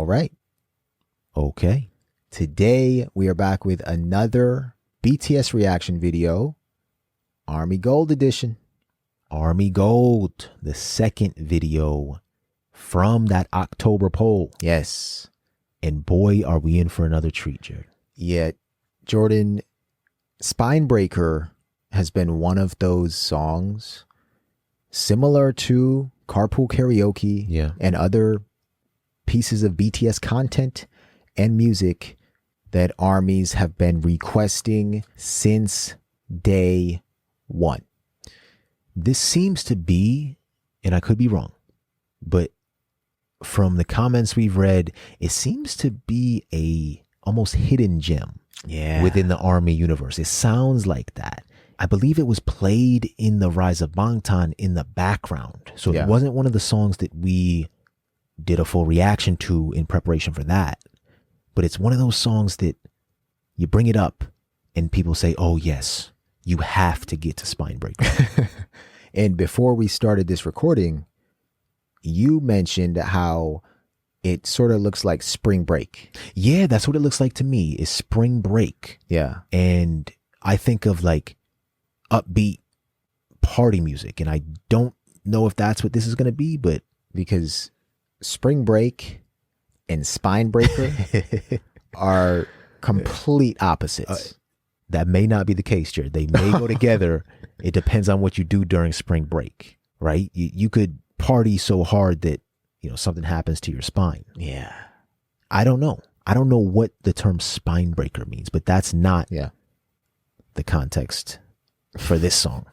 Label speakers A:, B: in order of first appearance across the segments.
A: All right.
B: Okay.
A: Today, we are back with another BTS reaction video, Army Gold edition.
B: Army Gold, the second video from that October poll.
A: Yes.
B: And boy, are we in for another treat, Jared.
A: Yeah, Jordan, Spinebreaker has been one of those songs similar to Carpool Karaoke and other pieces of BTS content and music that armies have been requesting since day one.
B: This seems to be, and I could be wrong, but from the comments we've read, it seems to be a almost hidden gem within the Army universe. It sounds like that. I believe it was played in the Rise of Bangtan in the background. So it wasn't one of the songs that we did a full reaction to in preparation for that. But it's one of those songs that you bring it up and people say, oh, yes, you have to get to Spinebreaker.
A: And before we started this recording, you mentioned how it sort of looks like spring break.
B: Yeah, that's what it looks like to me, is spring break.
A: Yeah.
B: And I think of like upbeat party music, and I don't know if that's what this is going to be, but
A: because spring break and Spinebreaker are complete opposites.
B: That may not be the case, Jared. They may go together. It depends on what you do during spring break, right? You could party so hard that, you know, something happens to your spine.
A: Yeah.
B: I don't know. I don't know what the term Spinebreaker means, but that's not the context for this song.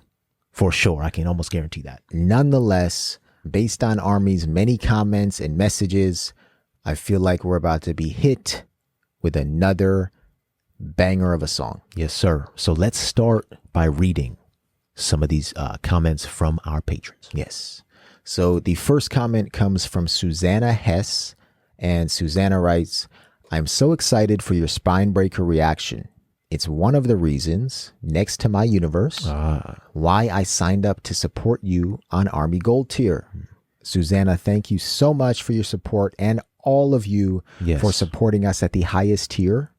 B: For sure. I can almost guarantee that.
A: Nonetheless, based on Army's many comments and messages, I feel like we're about to be hit with another banger of a song.
B: Yes, sir. So let's start by reading some of these comments from our patrons.
A: Yes. So the first comment comes from Susanna Hess, and Susanna writes, I'm so excited for your Spinebreaker reaction. It's one of the reasons, next to my universe, why I signed up to support you on Army Gold tier. Susanna, thank you so much for your support, and all of you for supporting us at the highest tier.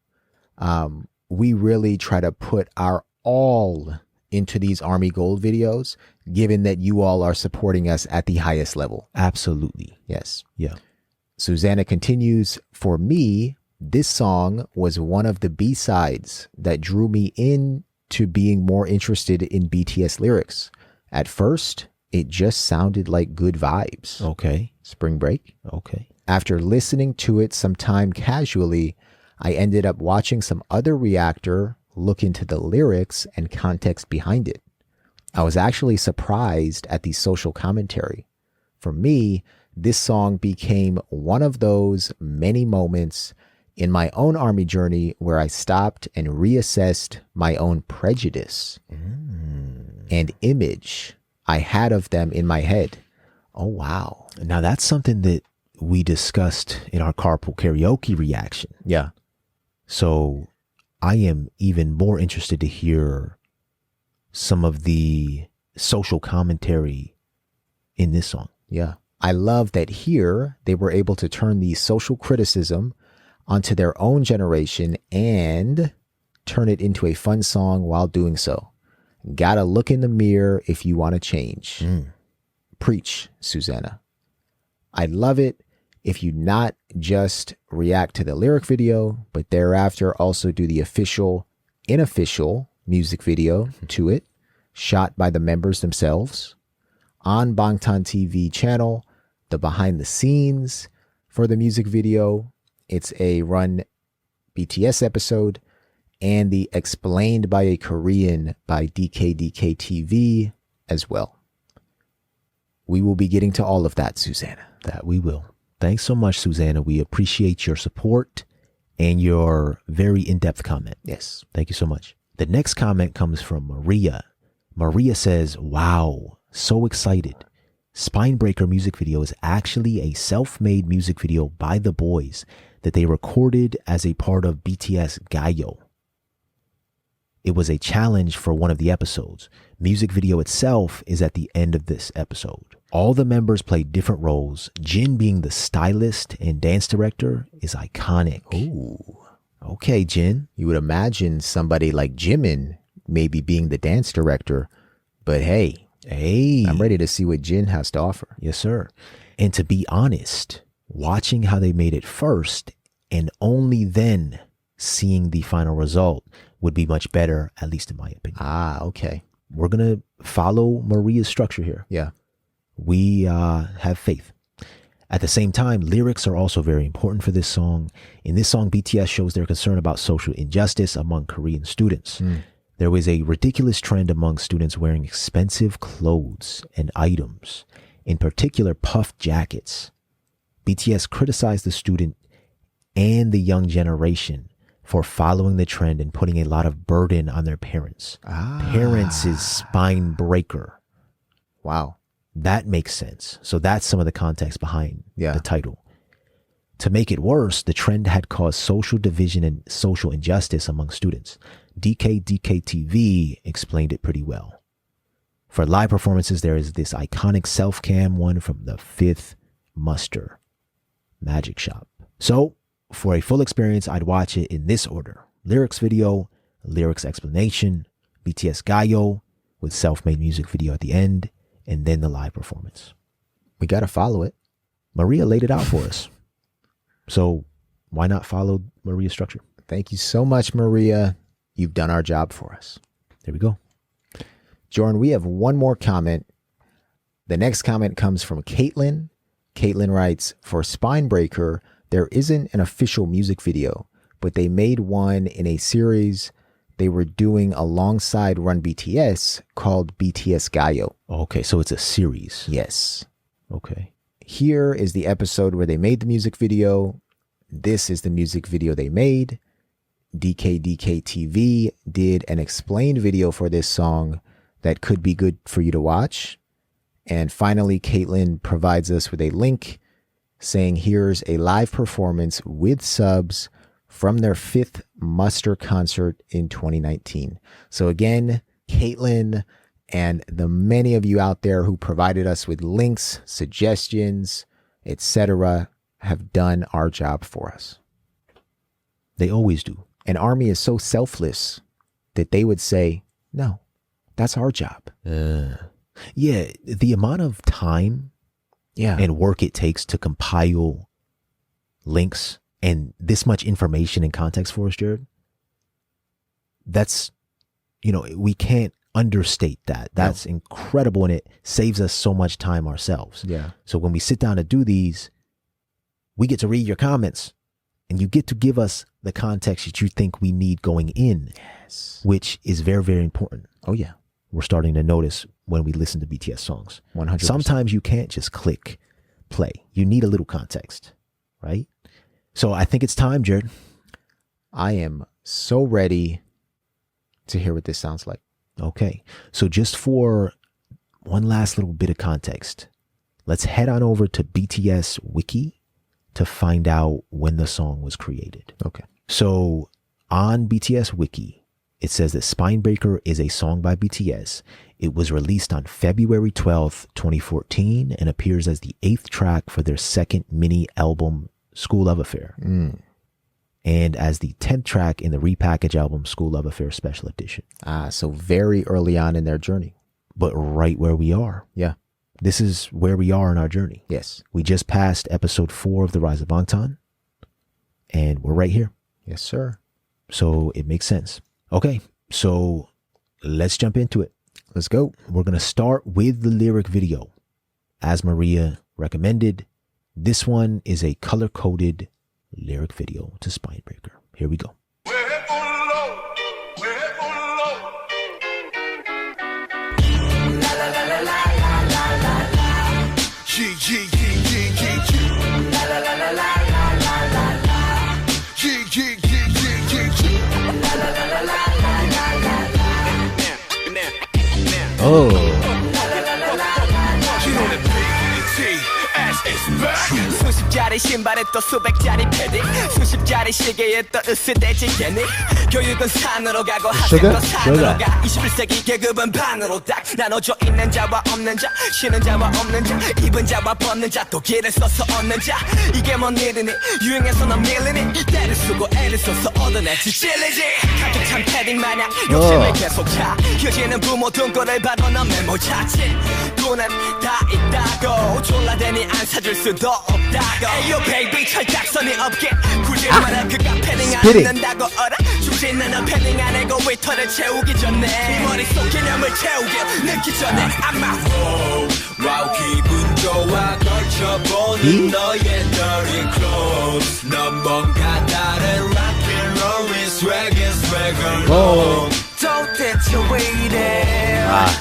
A: We really try to put our all into these Army Gold videos, given that you all are supporting us at the highest level.
B: Absolutely.
A: Yes.
B: Yeah.
A: Susanna continues, for me, this song was one of the B-sides that drew me into being more interested in BTS lyrics. At first, it just sounded like good vibes.
B: Okay.
A: Spring break.
B: Okay.
A: After listening to it sometime casually, I ended up watching some other reactor look into the lyrics and context behind it. I was actually surprised at the social commentary. For me, this song became one of those many moments in my own Army journey where I stopped and reassessed my own prejudice and image I had of them in my head. Oh, wow.
B: Now that's something that we discussed in our Carpool Karaoke reaction.
A: Yeah.
B: So I am even more interested to hear some of the social commentary in this song.
A: Yeah. I love that here they were able to turn the social criticism onto their own generation and turn it into a fun song while doing so. Gotta look in the mirror if you want to change. Preach, Susanna. I love it if you not just react to the lyric video, but thereafter also do the unofficial music video to it, shot by the members themselves, on Bangtan TV channel, the behind the scenes for the music video. It's a Run BTS episode, and the explained by a Korean by DKDKTV as well. We will be getting to all of that, Susanna.
B: That we will. Thanks so much, Susanna. We appreciate your support and your very in-depth comment.
A: Yes.
B: Thank you so much. The next comment comes from Maria. Maria says, wow, so excited. Spinebreaker music video is actually a self-made music video by the boys that they recorded as a part of BTS GAYO. It was a challenge for one of the episodes. Music video itself is at the end of this episode. All the members played different roles. Jin being the stylist and dance director is iconic.
A: Ooh.
B: Okay, Jin.
A: You would imagine somebody like Jimin maybe being the dance director, but hey, I'm ready to see what Jin has to offer.
B: Yes, sir. And to be honest, watching how they made it first and only then seeing the final result would be much better, at least in my opinion.
A: Ah, okay.
B: We're going to follow Maria's structure here.
A: Yeah.
B: We have faith. At the same time, lyrics are also very important for this song. In this song, BTS shows their concern about social injustice among Korean students. There was a ridiculous trend among students wearing expensive clothes and items, in particular puff jackets. BTS criticized the student and the young generation for following the trend and putting a lot of burden on their parents. Parents is spine breaker.
A: Wow.
B: That makes sense. So that's some of the context behind
A: the
B: title. To make it worse, the trend had caused social division and social injustice among students. DKDKTV explained it pretty well. For live performances, there is this iconic self-cam one from the Fifth Muster Magic Shop. So for a full experience, I'd watch it in this order: lyrics video, lyrics explanation, BTS GAYO with self-made music video at the end, and then the live performance.
A: We got to follow it.
B: Maria laid it out for us. So why not follow Maria's structure?
A: Thank you so much, Maria. You've done our job for us.
B: There we go.
A: Jordan, we have one more comment. The next comment comes from Caitlin. Caitlin writes, for Spinebreaker, there isn't an official music video, but they made one in a series they were doing alongside Run BTS called BTS GAYO.
B: Okay, so it's a series.
A: Yes.
B: Okay.
A: Here is the episode where they made the music video. This is the music video they made. DKDKTV did an explained video for this song that could be good for you to watch. And finally, Caitlin provides us with a link saying here's a live performance with subs from their Fifth Muster concert in 2019. So again, Caitlin and the many of you out there who provided us with links, suggestions, etc., have done our job for us.
B: They always do.
A: An army is so selfless that they would say, no, that's our job.
B: Yeah, the amount of time and work it takes to compile links and this much information and context for us, Jared, that's, we can't understate that. That's incredible, and it saves us so much time ourselves.
A: Yeah.
B: So when we sit down to do these, we get to read your comments, and you get to give us the context that you think we need going in, which is very, very important.
A: Oh, yeah.
B: We're starting to notice when we listen to BTS songs.
A: 100%.
B: Sometimes you can't just click play. You need a little context, right? So I think it's time, Jared.
A: I am so ready to hear what this sounds like.
B: Okay. So just for one last little bit of context, let's head on over to BTS Wiki to find out when the song was created.
A: Okay.
B: So on BTS Wiki, it says that Spinebreaker is a song by BTS. It was released on February 12th, 2014, and appears as the 8th track for their second mini album, School Love Affair, and as the 10th track in the repackaged album, School Love Affair Special Edition.
A: So very early on in their journey.
B: But right where we are.
A: Yeah.
B: This is where we are in our journey.
A: Yes.
B: We just passed episode 4 of The Rise of Bangtan, and we're right here.
A: Yes, sir.
B: So it makes sense. Okay, so let's jump into it.
A: Let's go.
B: We're going to start with the lyric video. As Maria recommended, this one is a color-coded lyric video to Spinebreaker. Here we go. Oh.
C: 10짜리 신발에 또 수백짜리 패딩 수십짜리 시계에 또 으스대지 괜히 교육은 산으로 가고 학생도 산으로 가 21세기 계급은 반으로 딱 나눠져 있는 자와 없는 자 쉬는 자와 없는 자 입은 자와 벗는 자 또 길을 써서 얻는 자 이게 뭔 일이니 유행해서 넌 밀리니 때를 쓰고 애를 써서 얻어내지 찔리지 가득 찬 패딩 마냥 욕심을 계속 차 휴지는 부모 등골을 봐도 넌 메모 자칫 돈은 다 있다고 졸라대니 안 사줄 수도 없다고 에이요 베이비 철딱선이 없게 굳이 말해 그가 패딩 안 입는다고 어라 죽지 나는 패딩 안 해고 위터를 채우기 전에 이 머릿속 개념을 채우게 늦기 전에 I'm out 와우 기분 좋아 걸쳐보는 너의 dirty clothes 넌 뭔가 다른 rock'n'roll의 swag'in' swag'n'roll 도대체 왜 이래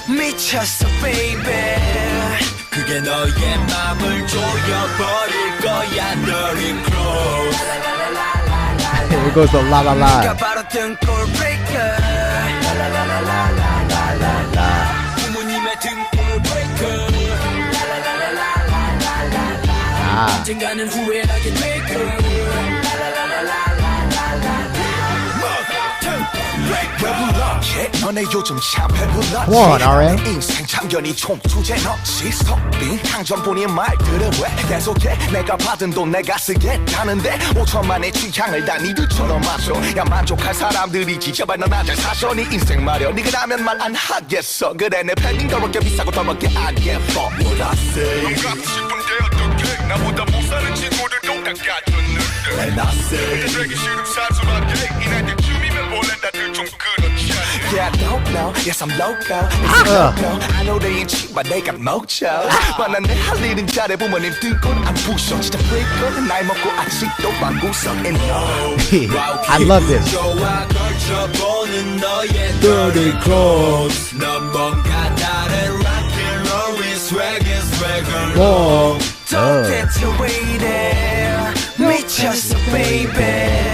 C: 미쳤어 baby 그게 너의 맘을 조여버릴 거야 dirty clothes
A: Here goes the la la la.
C: 네가 바로 등골 breaker 부모님의 등골 breaker 언젠가는 후회하게 될 거야 너네 요즘 참 배불렀지
A: Come on, RM.
C: 인생 참견이 총 주제 넣지 석빈 강전본의 말들을 왜 계속해 내가 받은 돈 내가 쓰겠다는데 5천만의 취향을 다 니들처럼 마셔 야 만족할 사람들이지 제발 넌 안 잘 사셔 네 인생 말여 니가 나면 말 안 하겠어 그래 내 팬인 더럽게 비싸고 더럽게 안 예뻐 What I say 넌 갖고 싶은데 어떡해 나보다 못 사는 친구들도 다 가졌는데 And I say 되기 싫음 사소하게 이날 때쯤이면 원래 다들 좀 그렇지 Yeah, I don't know. Yes, I'm loco. It's loco. I know they ain't cheap, but they got mojo. 뻔한데 할 일은 잘해 부모님 등골 안 부셔. 진짜 freak 나이 먹고 아직도 방구석 and no.
A: I love this.
C: Dirty clothes. 넌 뭔가 다른 rock'n'roll의 swag'in' swag'n'roll. 도대체 왜 이래? 미쳤어, baby.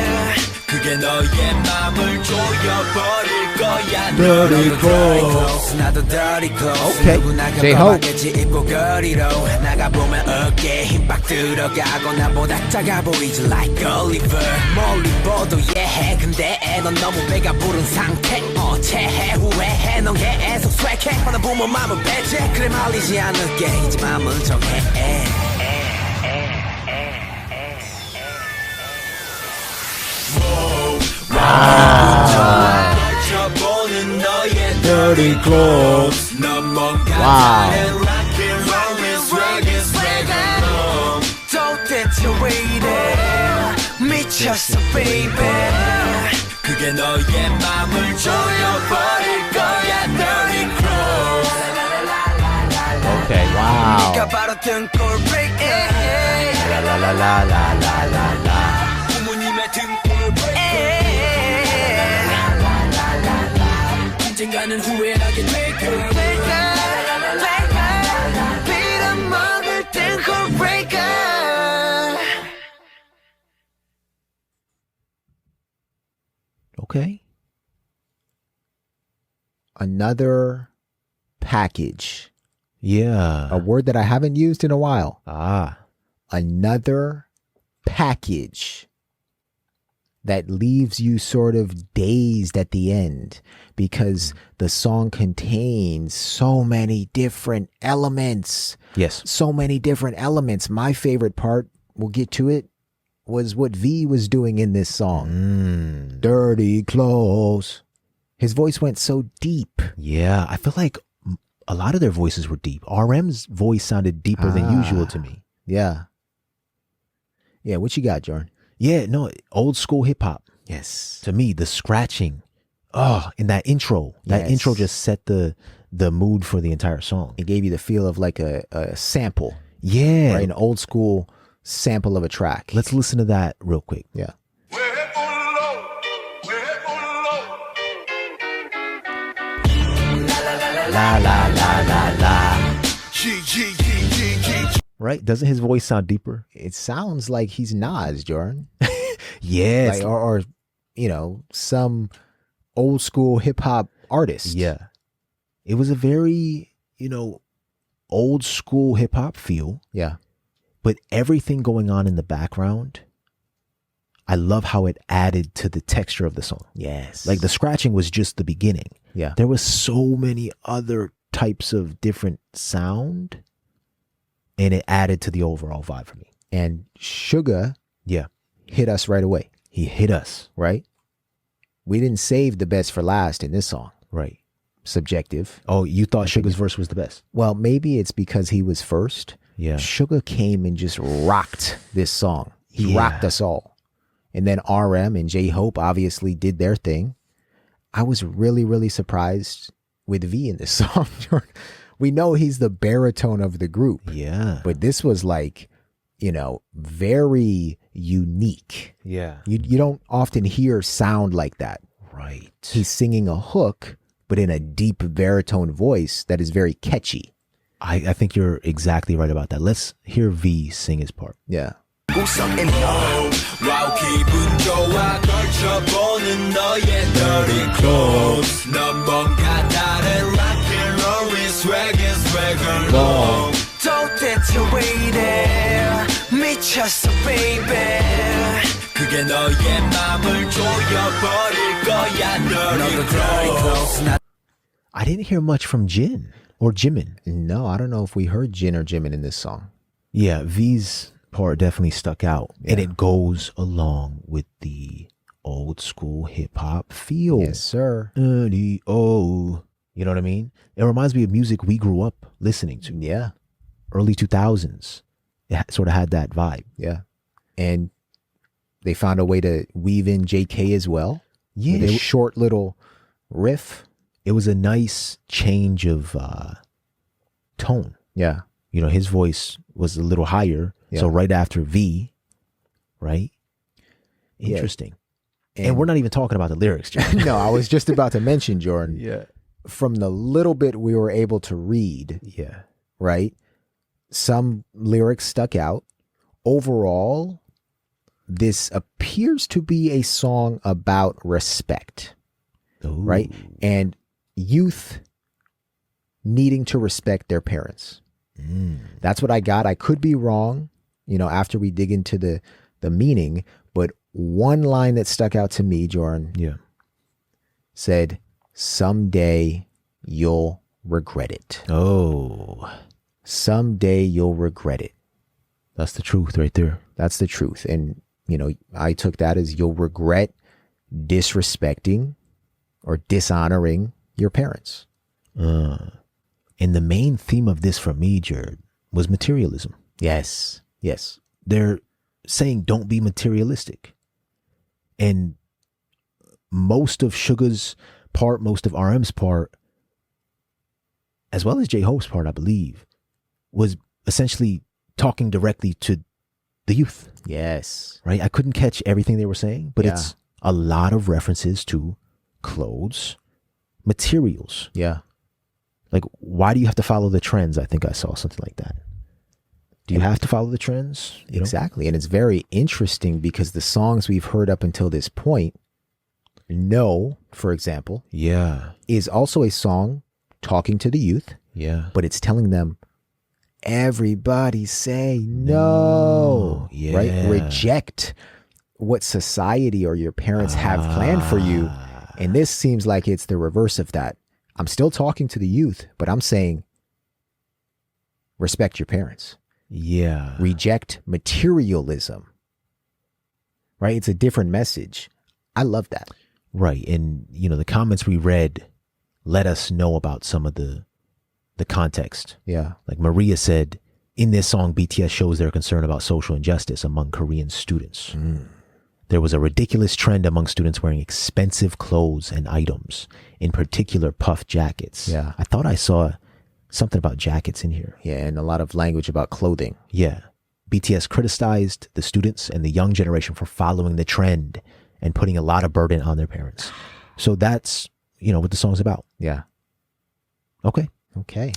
C: 그게 너의 맘을 조여버릴 거야 Dirty clothes 나도 dirty clothes
A: Okay,
C: 누구나 겪어봤겠지 입고 거리로 나가보면 어깨에 힘빡 들어가고 나보다 작아 보이지 like Oliver 멀리 보도 예해 근데 넌 너무 배가 부른 상태 체해 후회해 넌 계속 swag해 하나 부모 맘을 배제 그래 말리지 않을게 이제 맘을 정해 Dirty clothes.
A: Wow.
C: 도대체 왜 이래 미쳤어 baby 그게 너의 맘을 조여버릴 거야 Dirty clothes
A: Okay, wow.
C: 네가 바로 등골 breaker 부모님의 등골 breaker 언젠가는 후회하게 될 거야 빌어먹을 등골 breaker
B: Okay.
A: Another package.
B: Yeah.
A: A word that I haven't used in a while. Another package that leaves you sort of dazed at the end because the song contains so many different elements.
B: Yes.
A: So many different elements. My favorite part, we'll get to it, was what V was doing in this song. Dirty clothes. His voice went so deep.
B: Yeah. I feel like a lot of their voices were deep. RM's voice sounded deeper than usual to me.
A: Yeah. Yeah, what you got, Jordan?
B: Yeah, no, old school hip hop.
A: Yes.
B: To me, the scratching, in that intro, that intro just set the mood for the entire song.
A: It gave you the feel of like a sample.
B: Yeah.
A: Right, an old school sample of a track.
B: Let's listen to that real quick.
A: Yeah. La la la la la.
B: Right? Doesn't his voice sound deeper?
A: It sounds like he's Nas, Jordan.
B: Yes.
A: Like, or you know, some old school hip hop artist.
B: Yeah. It was a very, old school hip hop feel.
A: Yeah.
B: But everything going on in the background, I love how it added to the texture of the song.
A: Yes.
B: Like the scratching was just the beginning.
A: Yeah.
B: There was so many other types of different sound, and it added to the overall vibe for me.
A: And Suga
B: Yeah.
A: hit us right away,
B: He hit us.
A: right? We didn't save the best for last in this song.
B: Right.
A: Subjective.
B: Oh, you thought Sugar's verse was the best?
A: Well, maybe it's because he was first.
B: Yeah.
A: Suga came and just rocked this song. He
B: Yeah.
A: rocked us all. And then RM and J-Hope obviously did their thing. I was really, really surprised with V in this song. We know he's the baritone of the group,
B: Yeah.
A: but this was like, very unique.
B: Yeah.
A: You don't often hear sound like that.
B: Right.
A: He's singing a hook, but in a deep baritone voice that is very catchy.
B: I think you're exactly right about that. Let's hear V sing his part.
A: Yeah.
C: 와우 기분 좋아 걸쳐보는 너의 dirty clothes 넌 뭔가 다른 rock and roll swag and swagger long 도대체 왜 이래 미쳤어 baby 그게 너의 맘을 조여버릴 거야 dirty clothes
B: I didn't hear much from Jin or Jimin.
A: No, I don't know if we heard Jin or Jimin in this song.
B: Yeah, V's part definitely stuck out. And it goes along with the old school hip hop feel.
A: Yes, sir.
B: You know what I mean? It reminds me of music we grew up listening to.
A: Yeah.
B: Early 2000s. It sort of had that vibe.
A: Yeah. And they found a way to weave in JK as well.
B: Yeah.
A: With a short little riff.
B: It was a nice change of tone.
A: Yeah.
B: You know, his voice was a little higher.
A: Yeah.
B: So right after V, right?
A: Yeah.
B: Interesting. And we're not even talking about the lyrics, John.
A: No, I was just about to mention, Jordan.
B: Yeah.
A: From the little bit we were able to read,
B: Yeah.
A: right? Some lyrics stuck out. Overall, this appears to be a song about respect,
B: Ooh.
A: right? And youth needing to respect their parents. That's what I got. I could be wrong, after we dig into the meaning, but one line that stuck out to me, Jordan,
B: Yeah.
A: said, someday you'll regret it.
B: Oh,
A: Someday you'll regret it.
B: that's the truth right there.
A: That's the truth. And, I took that as you'll regret disrespecting or dishonoring your parents.
B: And the main theme of this for me, Jared, was materialism.
A: Yes. Yes.
B: They're saying don't be materialistic. And most of Suga's part, most of RM's part, as well as J-Hope's part, I believe, was essentially talking directly to the youth.
A: Yes.
B: Right? I couldn't catch everything they were saying, but
A: Yeah.
B: it's a lot of references to clothes, materials.
A: Yeah.
B: Like, why do you have to follow the trends? I think I saw something like that. Do you have to follow the trends? You know?
A: Exactly. And it's very interesting because the songs we've heard up until this point, No, for example,
B: Yeah.
A: is also a song talking to the youth,
B: Yeah.
A: but it's telling them, everybody say no,
B: Yeah.
A: right? Reject what society or your parents have planned for you. And this seems like it's the reverse of that. I'm still talking to the youth, but I'm saying respect your parents.
B: Yeah.
A: Reject materialism. Right? It's a different message. I love that.
B: Right. And, the comments we read let us know about some of the context.
A: Yeah.
B: Like Maria said, in this song, BTS shows their concern about social injustice among Korean students. There was a ridiculous trend among students wearing expensive clothes and items, in particular puff jackets.
A: Yeah.
B: I thought I saw something about jackets in here.
A: Yeah. And a lot of language about clothing.
B: Yeah. BTS criticized the students and the young generation for following the trend and putting a lot of burden on their parents. So that's, what the song's about.
A: Yeah.
B: Okay.
A: Okay.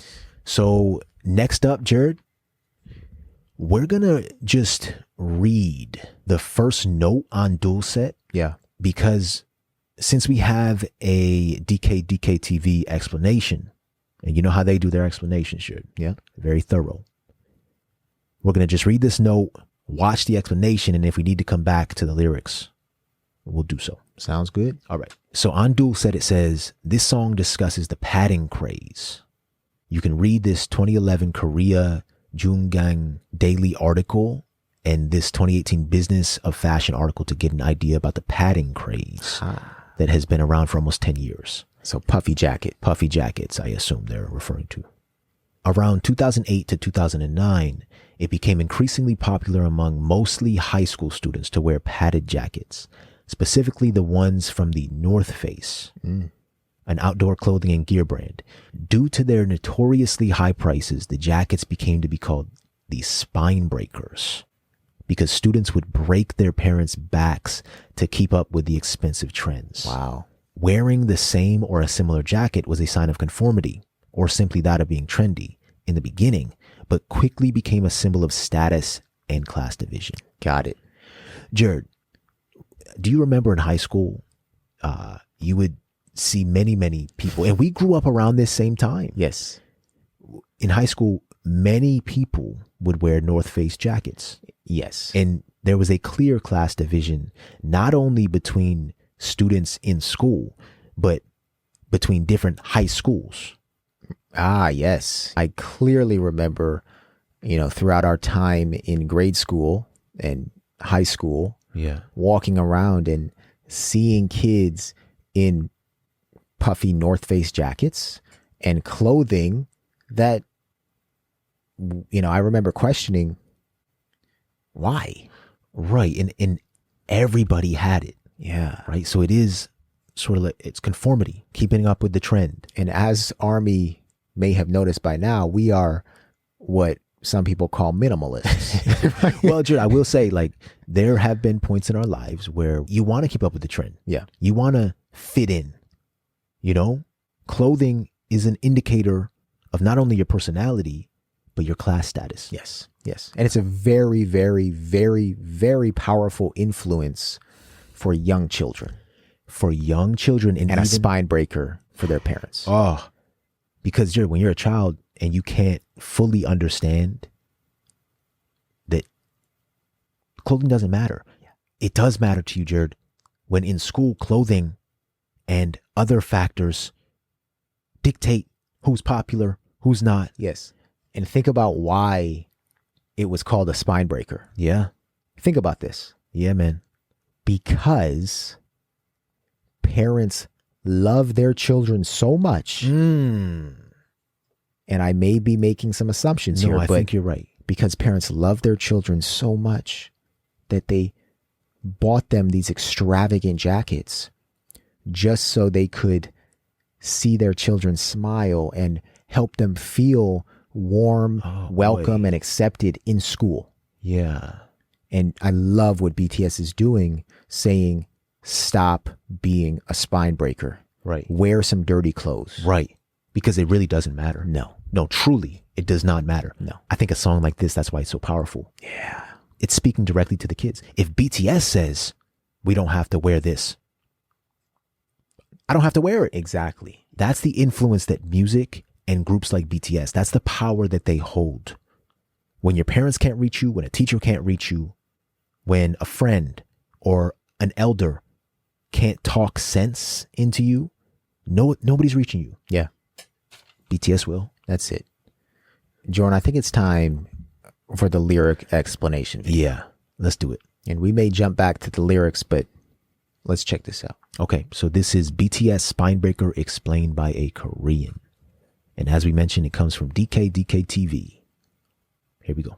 B: So next up, Jared, we're going to just read the first note on Dulcet
A: Yeah.
B: because since we have a DKDKTV explanation, and you know how they do their explanations, Jared.
A: Yeah.
B: Very thorough. We're going to just read this note, watch the explanation, and if we need to come back to the lyrics, we'll do so.
A: Sounds good.
B: All right. So on Dual Set, it says, this song discusses the padding craze. You can read this 2011 Korea Jungang Daily article and this 2018 Business of Fashion article to get an idea about the padding craze that has been around for almost 10 years.
A: So puffy jacket.
B: Puffy jackets, I assume they're referring to. Around 2008 to 2009, it became increasingly popular among mostly high school students to wear padded jackets, specifically the ones from the North Face, an outdoor clothing and gear brand. Due to their notoriously high prices, the jackets became to be called the spine breakers because students would break their parents' backs to keep up with the expensive trends.
A: Wow.
B: Wearing the same or a similar jacket was a sign of conformity or simply that of being trendy in the beginning, but quickly became a symbol of status and class division.
A: Got it.
B: Jared, do you remember in high school, you would see many people, and we grew up around this same time.
A: Yes.
B: In high school, many people would wear North Face jackets.
A: Yes.
B: And there was a clear class division, not only between students in school, but between different high schools.
A: Ah, yes. I clearly remember, throughout our time in grade school and high school, walking around and seeing kids in puffy North Face jackets and clothing that, I remember questioning why.
B: Right. And everybody had it.
A: Yeah.
B: Right. So it is sort of like it's conformity, keeping up with the trend.
A: And as Army may have noticed by now, we are what some people call minimalists.
B: Well, Jared, I will say, like, there have been points in our lives where you want to keep up with the trend.
A: Yeah.
B: You want to fit in. Clothing is an indicator of not only your personality, but your class status.
A: Yes. Yes. And it's a very, very, very, very powerful influence for young children.
B: For young children. And
A: a spine breaker for their parents.
B: Oh, because Jared, when you're a child and you can't fully understand that clothing doesn't matter. Yeah. It does matter to you, Jared, when in school, clothing and other factors dictate who's popular, who's not.
A: Yes. And think about why it was called a spine breaker.
B: Yeah.
A: Think about this.
B: Yeah, man.
A: Because parents love their children so much. And I may be making some assumptions here,
B: but I think you're right.
A: Because parents love their children so much that they bought them these extravagant jackets just so they could see their children smile and help them feel warm, welcome, and accepted in school.
B: Yeah.
A: And I love what BTS is doing, saying, stop being a spine breaker.
B: Right.
A: Wear some dirty clothes.
B: Right. Because it really doesn't matter. No, truly, it does not matter.
A: No.
B: I think a song like this, that's why it's so powerful.
A: Yeah.
B: It's speaking directly to the kids. If BTS says, we don't have to wear this, I don't have to wear it.
A: Exactly.
B: That's the influence that music and groups like BTS, that's the power that they hold. When your parents can't reach you, when a teacher can't reach you, when a friend or an elder can't talk sense into you, nobody's reaching you.
A: Yeah.
B: BTS will.
A: That's it. Jordan, I think it's time for the lyric explanation video.
B: Yeah, let's do it.
A: And we may jump back to the lyrics, but let's check this out.
B: Okay, so this is BTS Spinebreaker explained by a Korean. And as we mentioned, it comes from DKDKTV. Here we go.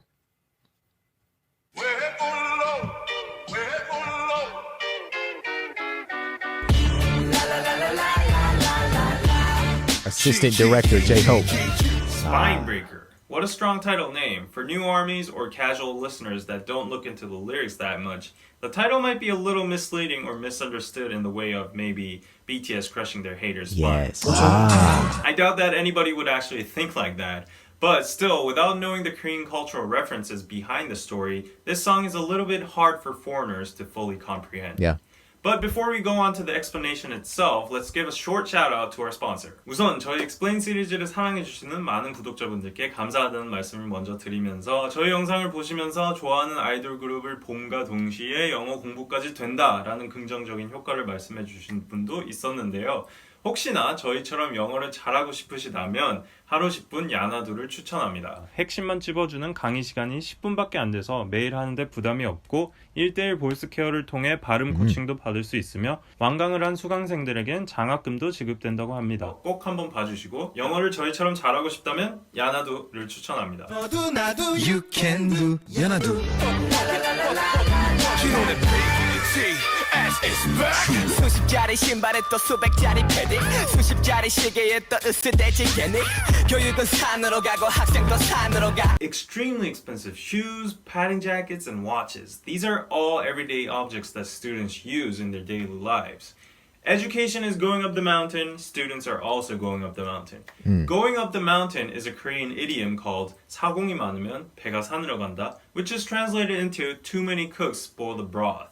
A: Assistant Director J-Hope.
D: Spinebreaker. What a strong title name. For new armies or casual listeners that don't look into the lyrics that much, the title might be a little misleading or misunderstood in the way of maybe BTS crushing their haters'
A: Yes.
D: spine. I doubt that anybody would actually think like that. But still, without knowing the Korean cultural references behind the story, this song is a little bit hard for foreigners to fully comprehend.
A: Yeah.
D: But before we go on to the explanation itself, let's give a short shout out to our sponsor. 우선 저희 Explain 시리즈를 사랑해주시는 많은 구독자분들께 감사하다는 말씀을 먼저 드리면서 저희 영상을 보시면서 좋아하는 아이돌 그룹을 봄과 동시에 영어 공부까지 된다라는 긍정적인 효과를 말씀해주신 분도 있었는데요. 혹시나 저희처럼 영어를 잘하고 싶으시다면 하루 10분 야나두를 추천합니다. 핵심만 찝어주는 강의 시간이 10분밖에 안 돼서 매일 하는데 부담이 없고 1:1 보이스 케어를 통해 발음 코칭도 받을 수 있으며 완강을 한 수강생들에겐 장학금도 지급된다고 합니다. 꼭 한번 봐주시고 영어를 저희처럼 잘하고 싶다면 야나두를 추천합니다.
C: 너도 나도 You can do 야나두 수십짜리 신발에 또 수백짜리 패딩 수십짜리 시계에 또 으스대지겠니 교육은 산으로 가고 학생도 산으로 가
D: Extremely expensive shoes, padding jackets, and watches. These are all everyday objects that students use in their daily lives. Education is going up the mountain, students are also going up the mountain. Going up the mountain is a Korean idiom called 사공이 많으면 배가 산으로 간다, which is translated into too many cooks spoil the broth.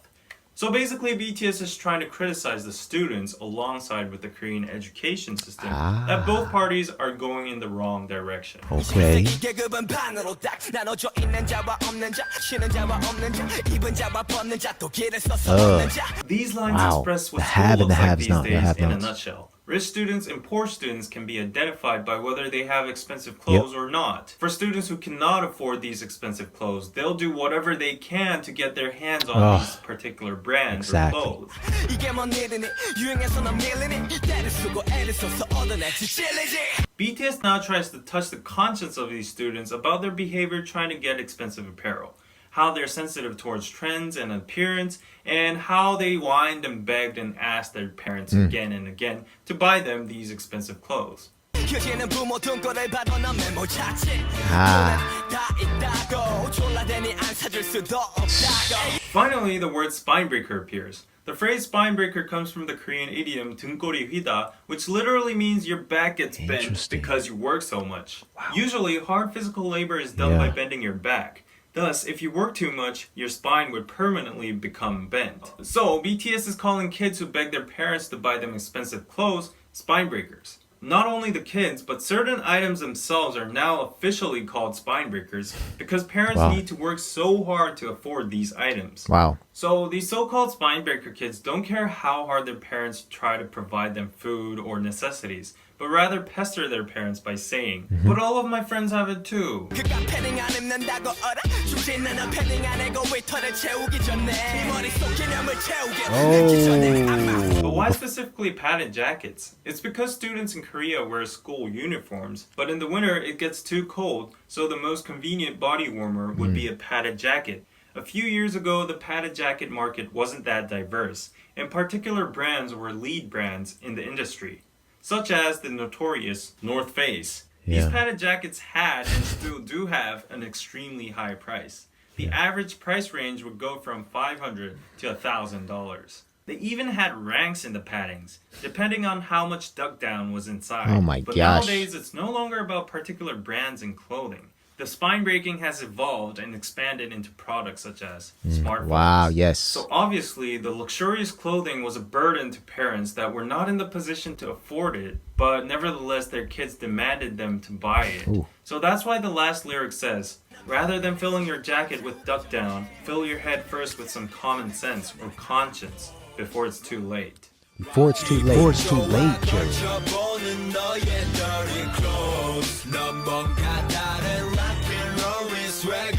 D: So basically, BTS is trying to criticize the students alongside with the Korean education system that both parties are going in the wrong direction.
B: Okay.
C: 계급은 반으로 딱 나눠져 있는 자와 없는 자 쉬는 자와 없는 자 입은 자와 벗는 자 또 길을 써서 없는 자
D: These lines
B: Wow.
D: express what
B: The have
D: school
B: and the
D: looks like
B: haves
D: these
B: not, the
D: days in a
B: have-nots.
D: nutshell. Rich students and poor students can be identified by whether they have expensive clothes or not. For students who cannot afford these expensive clothes, they'll do whatever they can to get their hands on these particular brands
B: Exactly.
D: or clothes.
C: 이게 뭔 일이니 유행해서는 밀리니 때를 쓰고 애를 써서 얻어내지 찔리지
D: BTS now tries to touch the conscience of these students about their behavior trying to get expensive apparel, how they're sensitive towards trends and appearance, and how they whined and begged and asked their parents again and again to buy them these expensive clothes.
C: 휴지는 부모 등골을 봐도 넌 메모 자체
B: Ah.
C: 다 있다고 졸라대니 안 사줄 수도 없다고
D: Finally, the word spinebreaker appears. The phrase spinebreaker comes from the Korean idiom 등골이 휘다, which literally means your back gets bent
B: Interesting.
D: because you work so much. Usually, hard physical labor is done by
B: Yeah.
D: bending your back. Thus, if you work too much, your spine would permanently become bent. So, BTS is calling kids who beg their parents to buy them expensive clothes spinebreakers. Not only the kids, but certain items themselves are now officially called spinebreakers because parents
B: Wow.
D: need to work so hard to afford these items.
B: Wow.
D: So these so-called spinebreaker kids don't care how hard their parents try to provide them food or necessities, but rather pester their parents by saying, but all of my friends have it too.
C: 그가 패딩 안 입는다고 어라 죽진 않아 패딩 안 해고 웨이터를 채우기 전에 네 머릿속 개념을 채우게 하기 전에 악마
D: But why specifically padded jackets? It's because students in Korea wear school uniforms, but in the winter it gets too cold, so the most convenient body warmer would be a padded jacket. A few years ago, the padded jacket market wasn't that diverse, and particular brands were lead brands in the industry, such as the notorious North Face. These
B: Yeah.
D: padded jackets had and still do have an extremely high price. The average price range would go from $500 to $1,000. They even had ranks in the paddings, depending on how much duck down was inside.
A: Oh my
D: but
A: gosh.
D: nowadays, it's no longer about particular brands and clothing. The spine breaking has evolved and expanded into products such as smartphones.
A: Wow, yes.
D: So obviously, the luxurious clothing was a burden to parents that were not in the position to afford it, but nevertheless, their kids demanded them to buy it.
A: Ooh.
D: So that's why the last lyric says, rather than filling your jacket with duck down, fill your head first with some common sense or conscience before it's too late.
A: Before it's too late.
B: Before it's too late, Jerry.
C: 멈춰보는 너의 dirty clothes 넌 뭔가 다른 rock and roll의 swag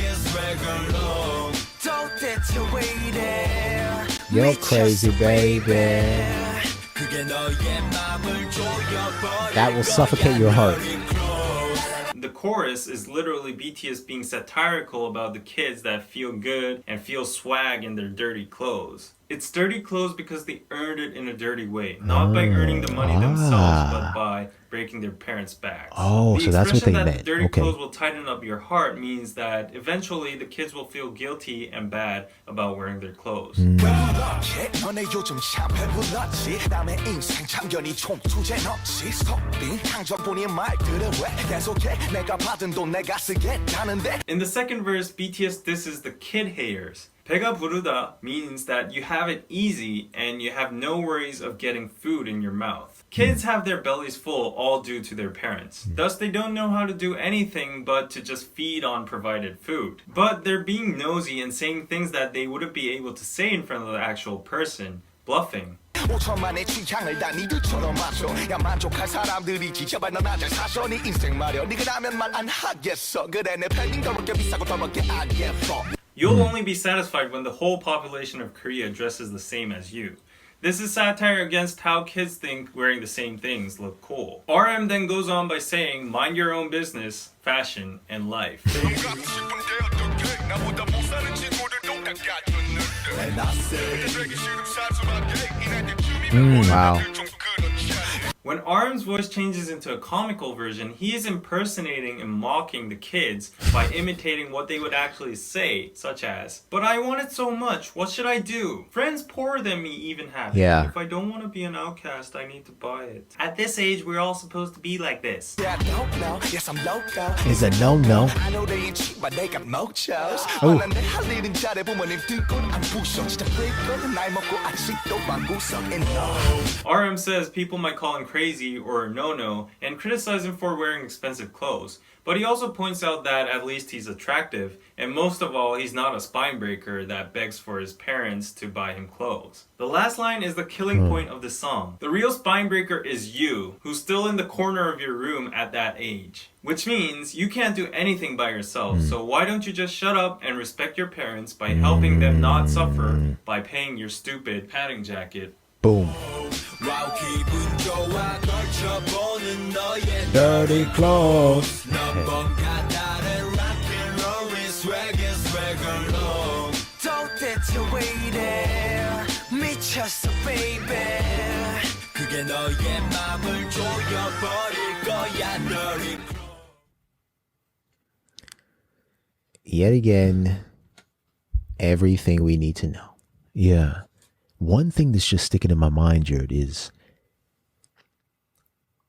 C: alone 도대체 왜 이래
A: You're crazy, baby.
C: 그게 너의 맘을 조여버린
A: That will suffocate your heart.
D: The chorus is literally BTS being satirical about the kids that feel good and feel swag in their dirty clothes. It's dirty clothes because they earned it in a dirty way, not by earning the money themselves, but by breaking their parents' backs.
B: Oh,
D: The
B: so that's what
D: expression
B: they
D: that
B: meant.
D: dirty
B: Okay.
D: clothes will tighten up your heart means that eventually the kids will feel guilty and bad about wearing their clothes.
C: 왜 그렇게 너네 요즘 샴페 불렀지 남의 인생 참견이 총 주제 넣지 속빈 강정뿐인 말들을 왜 계속해 내가 받은 돈 내가 쓰겠다는데
D: In the second verse, BTS disses the kid haters. 배가 부르다 means that you have it easy and you have no worries of getting food in your mouth. Kids have their bellies full all due to their parents. Thus, they don't know how to do anything but to just feed on provided food. But they're being nosy and saying things that they wouldn't be able to say in front of the actual person, bluffing.
C: 5천만의 취향을 다 니들처럼 마셔 야 만족할 사람들이지 제발 넌 아잘 사셔 네 인생 말여 네가 나면 말 안 하겠어 그래 내 팬딩 더럽게 비싸고 더럽게 안 예뻐
D: You'll only be satisfied when the whole population of Korea dresses the same as you. This is satire against how kids think wearing the same things look cool. RM then goes on by saying, mind your own business, fashion, and life.
A: Wow.
D: When RM's voice changes into a comical version, he is impersonating and mocking the kids by imitating what they would actually say, such as, "But I want it so much, what should I do? Friends poorer than me even have it.
A: Yeah.
D: If I don't want to be an outcast, I need to buy it. At this age, we're all supposed to be like this."
C: Yeah, no, no, yes I'm loco
B: Is a no.
C: I know they ain't cheap but they got mochos
B: Oh.
C: 난내 할 일은 잘해 부모님 들고 안 부셔 진짜 freak거든 나이 먹고 아직도 방구석 and no
D: RM says people might call him crazy or a no-no and criticize him for wearing expensive clothes. But he also points out that at least he's attractive, and most of all, he's not a spine breaker that begs for his parents to buy him clothes. The last line is the killing point of the song. The real spine breaker is you, who's still in the corner of your room at that age. Which means you can't do anything by yourself, so why don't you just shut up and respect your parents by helping them not suffer by paying your stupid padding jacket.
B: Boom.
A: Dirty clothes.
C: 도대체 왜 이래 미쳤어 baby 그게 너의 맘을 조여버릴 거야 너를
A: Yet again, everything we need to know.
B: Yeah. One thing that's just sticking in my mind, Jared, is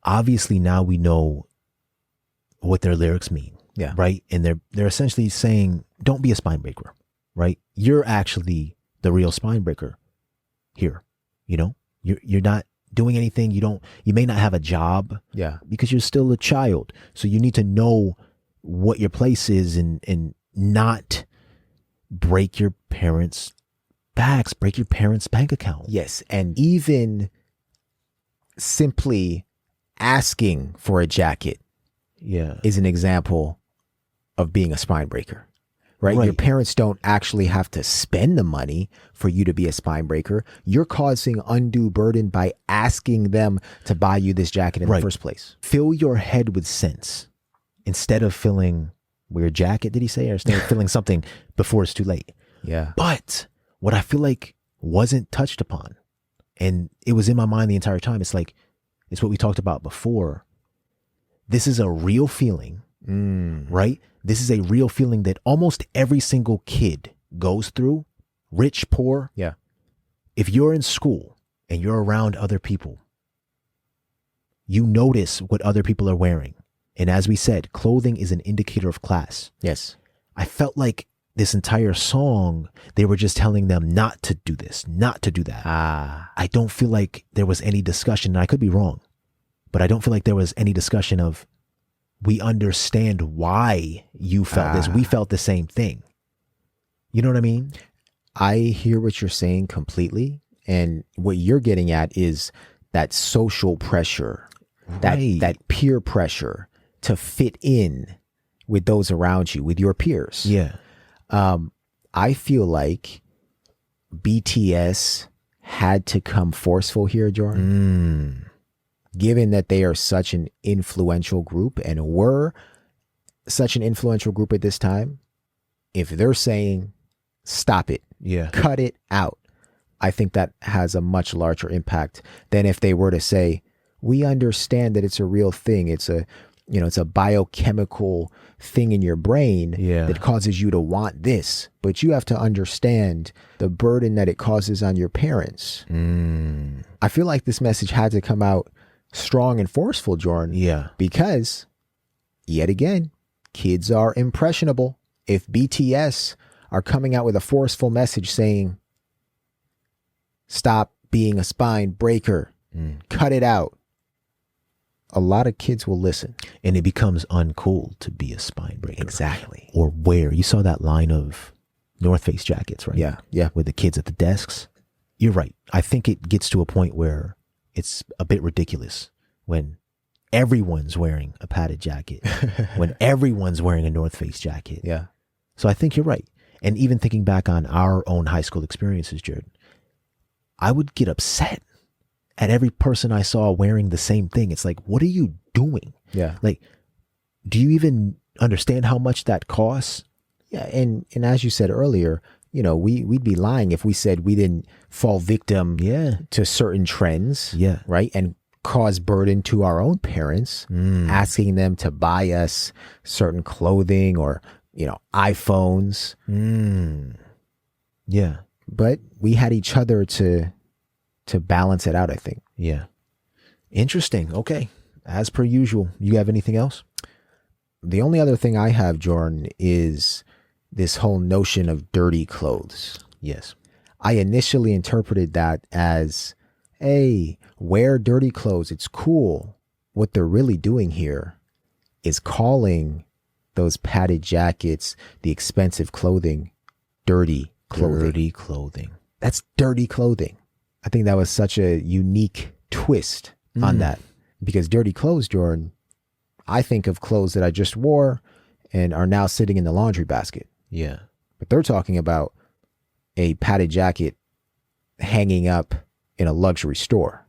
B: obviously now we know what their lyrics mean.
A: Yeah.
B: Right. And they're essentially saying, don't be a spine breaker. Right. You're actually the real spine breaker here. You know, you're not doing anything. You may not have a job.
A: Yeah.
B: Because you're still a child. So you need to know what your place is and not break your parents' backs, break your parents' bank account.
A: Yes. And even simply asking for a jacket is an example of being a spine breaker, right? Your parents don't actually have to spend the money for you to be a spine breaker. You're causing undue burden by asking them to buy you this jacket in the first place.
B: Fill your head with sense instead of filling your jacket, did he say? Or instead of filling something before it's too late.
A: Yeah.
B: But what I feel like wasn't touched upon, and it was in my mind the entire time, it's what we talked about before. This is a real feeling, right? This is a real feeling that almost every single kid goes through, rich, poor.
A: Yeah.
B: If you're in school and you're around other people, you notice what other people are wearing. And as we said, clothing is an indicator of class.
A: Yes.
B: I felt like this entire song, they were just telling them not to do this, not to do that. I don't feel like there was any discussion, and I could be wrong, but I don't feel like there was any discussion of, we understand why you felt this. We felt the same thing. You know what I mean?
A: I hear what you're saying completely. And what you're getting at is that social pressure, that peer pressure to fit in with those around you, with your peers.
B: Yeah.
A: I feel like BTS had to come forceful here, Jordan. Given that they are such an influential group and were such an influential group at this time, if they're saying, stop it, cut it out, I think that has a much larger impact than if they were to say, we understand that it's a real thing. It's a biochemical thing in your brain that causes you to want this, but you have to understand the burden that it causes on your parents. I feel like this message had to come out strong and forceful, Jordan.
B: Yeah.
A: Because, yet again, kids are impressionable. If BTS are coming out with a forceful message saying, stop being a spine breaker, cut it out, a lot of kids will listen.
B: And it becomes uncool to be a spine breaker.
A: Exactly.
B: Or wear. You saw that line of North Face jackets, right?
A: Yeah. Yeah.
B: With the kids at the desks. You're right. I think it gets to a point where it's a bit ridiculous when everyone's wearing a padded jacket, when everyone's wearing a North Face jacket.
A: Yeah.
B: So I think you're right. And even thinking back on our own high school experiences, Jared, I would get upset at every person I saw wearing the same thing. It's like, what are you doing?
A: Yeah.
B: Like, do you even understand how much that costs?
A: Yeah. And as you said earlier, you know, we'd be lying if we said we didn't fall victim to certain trends.
B: Yeah.
A: Right. And cause burden to our own parents, asking them to buy us certain clothing or, you know, iPhones.
B: Yeah.
A: But we had each other to balance it out, I think.
B: Yeah. Interesting. Okay. As per usual, you have anything else?
A: The only other thing I have, Jordan, is this whole notion of dirty clothes.
B: Yes.
A: I initially interpreted that as, hey, wear dirty clothes. It's cool. What they're really doing here is calling those padded jackets, the expensive clothing, dirty clothing.
B: Dirty clothing.
A: That's dirty clothing. I think that was such a unique twist on that, because dirty clothes, Jordan, I think of clothes that I just wore and are now sitting in the laundry basket.
B: Yeah.
A: But they're talking about a padded jacket hanging up in a luxury store.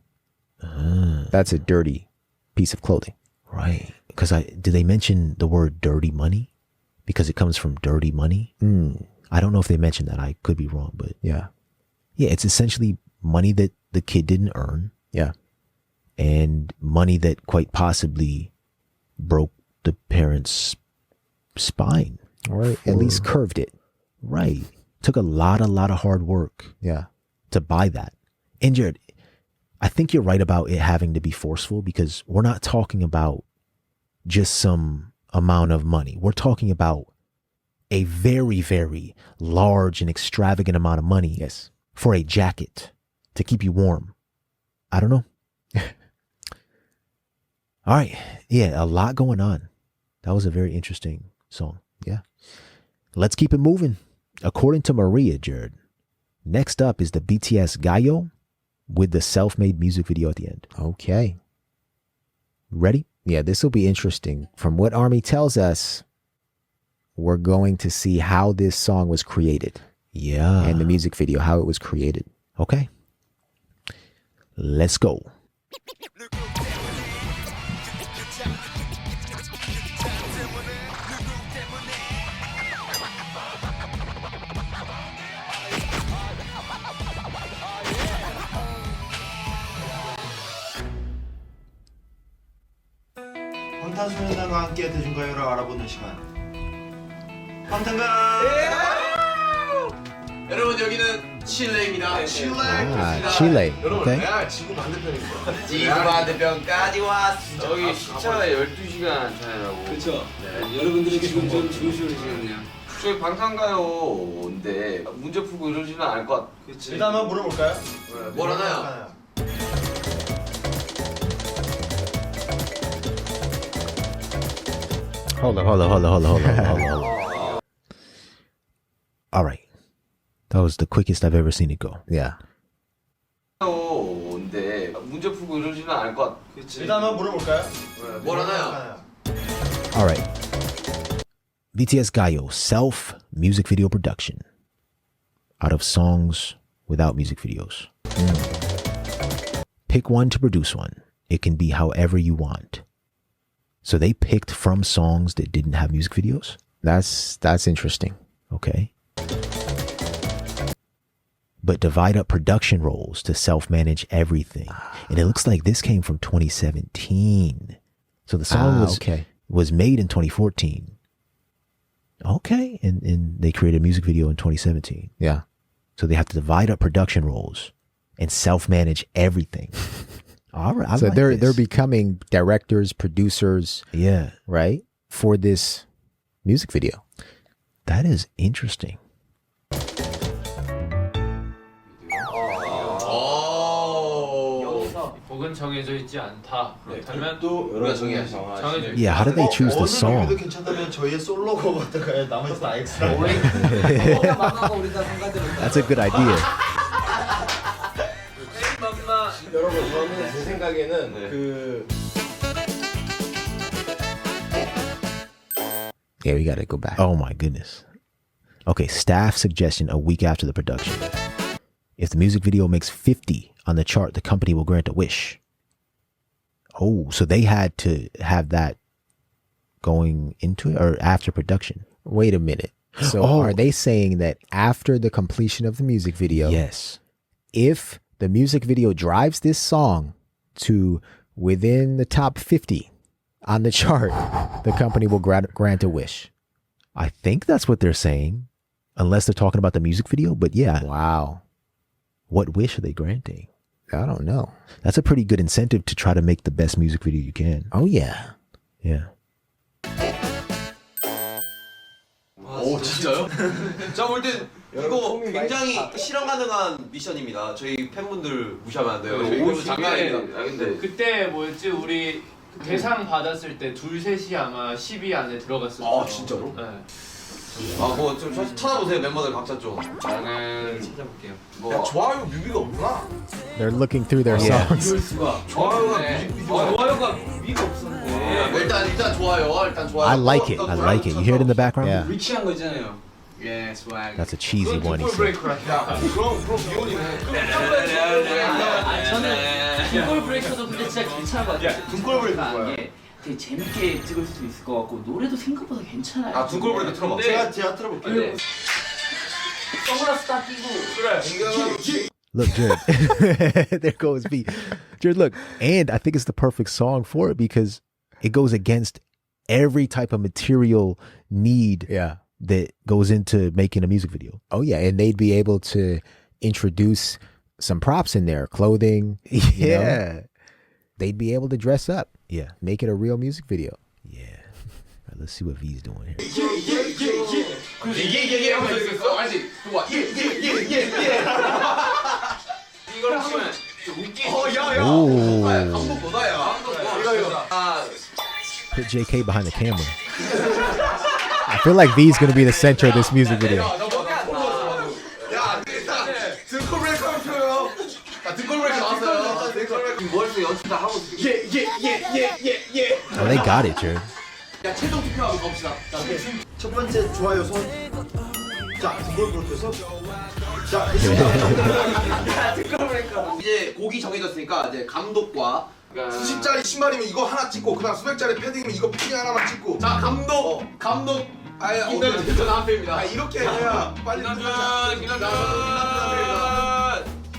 A: That's a dirty piece of clothing.
B: Right. Because did they mention the word dirty money? Because it comes from dirty money. I don't know if they mentioned that. I could be wrong, but
A: Yeah.
B: yeah, it's essentially money that the kid didn't earn.
A: Yeah.
B: And money that quite possibly broke the parents' spine.
A: Or at least curved it.
B: Right. Took a lot of hard work
A: Yeah.
B: to buy that. And Jared, I think you're right about it having to be forceful, because we're not talking about just some amount of money. We're talking about a very, very large and extravagant amount of money.
A: Yes.
B: For a jacket to keep you warm. I don't know. All right. Yeah, a lot going on. That was a very interesting song.
A: Yeah.
B: Let's keep it moving. According to Maria, Jared, next up is the BTS GAYO with the self-made music video at the end.
A: Okay.
B: Ready?
A: Yeah, this will be interesting. From what Army tells us, we're going to see how this song was created.
B: Yeah.
A: And the music video, how it was created.
B: Okay. Let's go.
E: 방탄소년단과 함께 대중가요를 알아보는 시간. 방탄가.
F: 여러분 여기는 칠레입니다.
E: 칠레.
A: 아, 칠레.
F: 여러분
A: 오케이.
F: 내가 지구 반대편입니다.
C: 지구 반대편까지 왔어.
F: 저기 시차가 12시간 차이라고.
G: 그렇죠. 네. 여러분들이 지금 좀 주무시는 시간이요.
F: 저희 방탄가요인데 문제 풀고 이러지는 않을 것 같아.
E: 그렇지. 일단 한번 물어볼까요?
F: 뭘 하나요?
B: Hold on. All right. That was the quickest I've ever seen it go.
A: Yeah.
F: 가요인데 문제 풀고 이러지는 않을 것 같아.
E: 그렇지. 일단 한번 물어볼까요?
F: 뭘 하나요?
B: All right. BTS GAYO self music video production out of songs without music videos. Pick one to produce one. It can be however you want. So they picked from songs that didn't have music videos.
A: That's interesting.
B: Okay. But divide up production roles to self-manage everything. And it looks like this came from 2017. So the song was made in 2014. Okay. And they created a music video in 2017.
A: Yeah.
B: So they have to divide up production roles and self-manage everything. All right. I
A: So
B: like
A: they're
B: this.
A: becoming directors, producers,
B: Yeah.
A: right? For this music video.
B: That is interesting.
H: 곡은 정해져 있지 않다. 그렇다면
E: 또
F: 우리가 정해야지.
H: 정해져 있다.
B: Yeah, how did they choose the
E: 어느
B: song?
E: 노래도 괜찮다면 저희의 솔로곡 어떨까요? 나머지 다 엑스트라.
G: 우리가 망하고 우리가 상관들은
B: That's a good idea.
I: 여러분 저는 제 생각에는 그
A: Yeah, we gotta go back.
B: Oh my goodness. Okay, staff suggestion a week after the production. If the music video makes 50 on the chart, the company will grant a wish. Oh, so they had to have that going into it or after production?
A: Wait a minute. So are they saying that after the completion of the music video,
B: Yes.
A: if the music video drives this song to within the top 50 on the chart, the company will grant a wish?
B: I think that's what they're saying, unless they're talking about the music video. But yeah,
A: Wow.
B: what wish are they granting?
A: I don't know.
B: That's a pretty good incentive to try to make the best music video you can.
A: Oh, yeah.
B: Yeah.
F: 오 진짜요? 제가 볼 땐 이거 굉장히 실현 가능한 미션입니다. 저희 팬분들 무시하면 안 돼요. 저희 팬분 장난 아닙니다. 근데
H: 그때 뭐였지? 우리 대상 받았을 때 둘 셋이 아마 10위 안에 들어갔었어요.
F: 아 진짜로?
H: 네.
F: 아뭐 좀 찾아보세요 멤버들 각자 좀.
G: 저는 찾아볼게요.
F: 뭐
E: 좋아요 뮤비가 없구나.
A: They're looking through their songs.
G: 이럴 수가.
F: 좋아요가
G: 좋아요가 미가 없었네.
F: 일단 좋아요. 일단 좋아요.
B: I like it. I like it. You hear it in the background?
A: Yeah.
G: 리치한 거 있잖아요. 예, swag.
B: That's a cheesy one. He
H: 딩골
B: said.
H: 브레이크라.
E: 그럼 비혼이네.
G: 저는 딩골 브레이커도 근데 진짜 괜찮은 것 같아요.
E: 딩골 브레이크
G: 안
E: 뭐야?
G: 게 되게 재밌게 찍을 수도 있을 것 같고 노래도 생각보다 괜찮아요.
F: 아 둥글 브레이크 틀어봐.
E: 제가 틀어볼게요.
G: 네. 선글라스 딱 끼고
B: Look, Jared. There goes B. Jared, look. And I think it's the perfect song for it because it goes against every type of material need
A: Yeah.
B: that goes into making a music video.
A: Oh, yeah. And they'd be able to introduce some props in there, clothing. you know? They'd be able to dress up,
B: Yeah.
A: make it a real music video.
B: Yeah. All right, let's see what V's doing here.
F: 예예예 하면서 있었어. 알지? 좋아. 예예예예.
H: 이걸 치면 웃기.
F: 어야야.
B: Ooh.
F: 감독 보다야. 이거. 아
B: Put JK behind the camera.
A: I feel like V's going to be the center of this music video.
F: 야, 일단 등골 브레이크 한번 펴요. 자, 등골 브레이크 나왔어요. 등골 브레이크 머릿속에 연습 다 하고 있어. 예.
B: Oh, they got it, Jared.
F: 야, 최종 투표하고 갑시다. 자,
E: 첫 번째 좋아요 손. 자, 딩골 브레이크 손. 자,
F: 등골 브레이크. 이제 곡이 정해졌으니까 이제 감독과
E: 수십짜리 신발이면 이거 하나 찍고 그다음 수백짜리 패딩이면 이거 패딩 하나만 찍고.
F: 자, 감독. 아예 김남준 전 한패입니다.
E: 이렇게 해야 빨리
F: 김남준.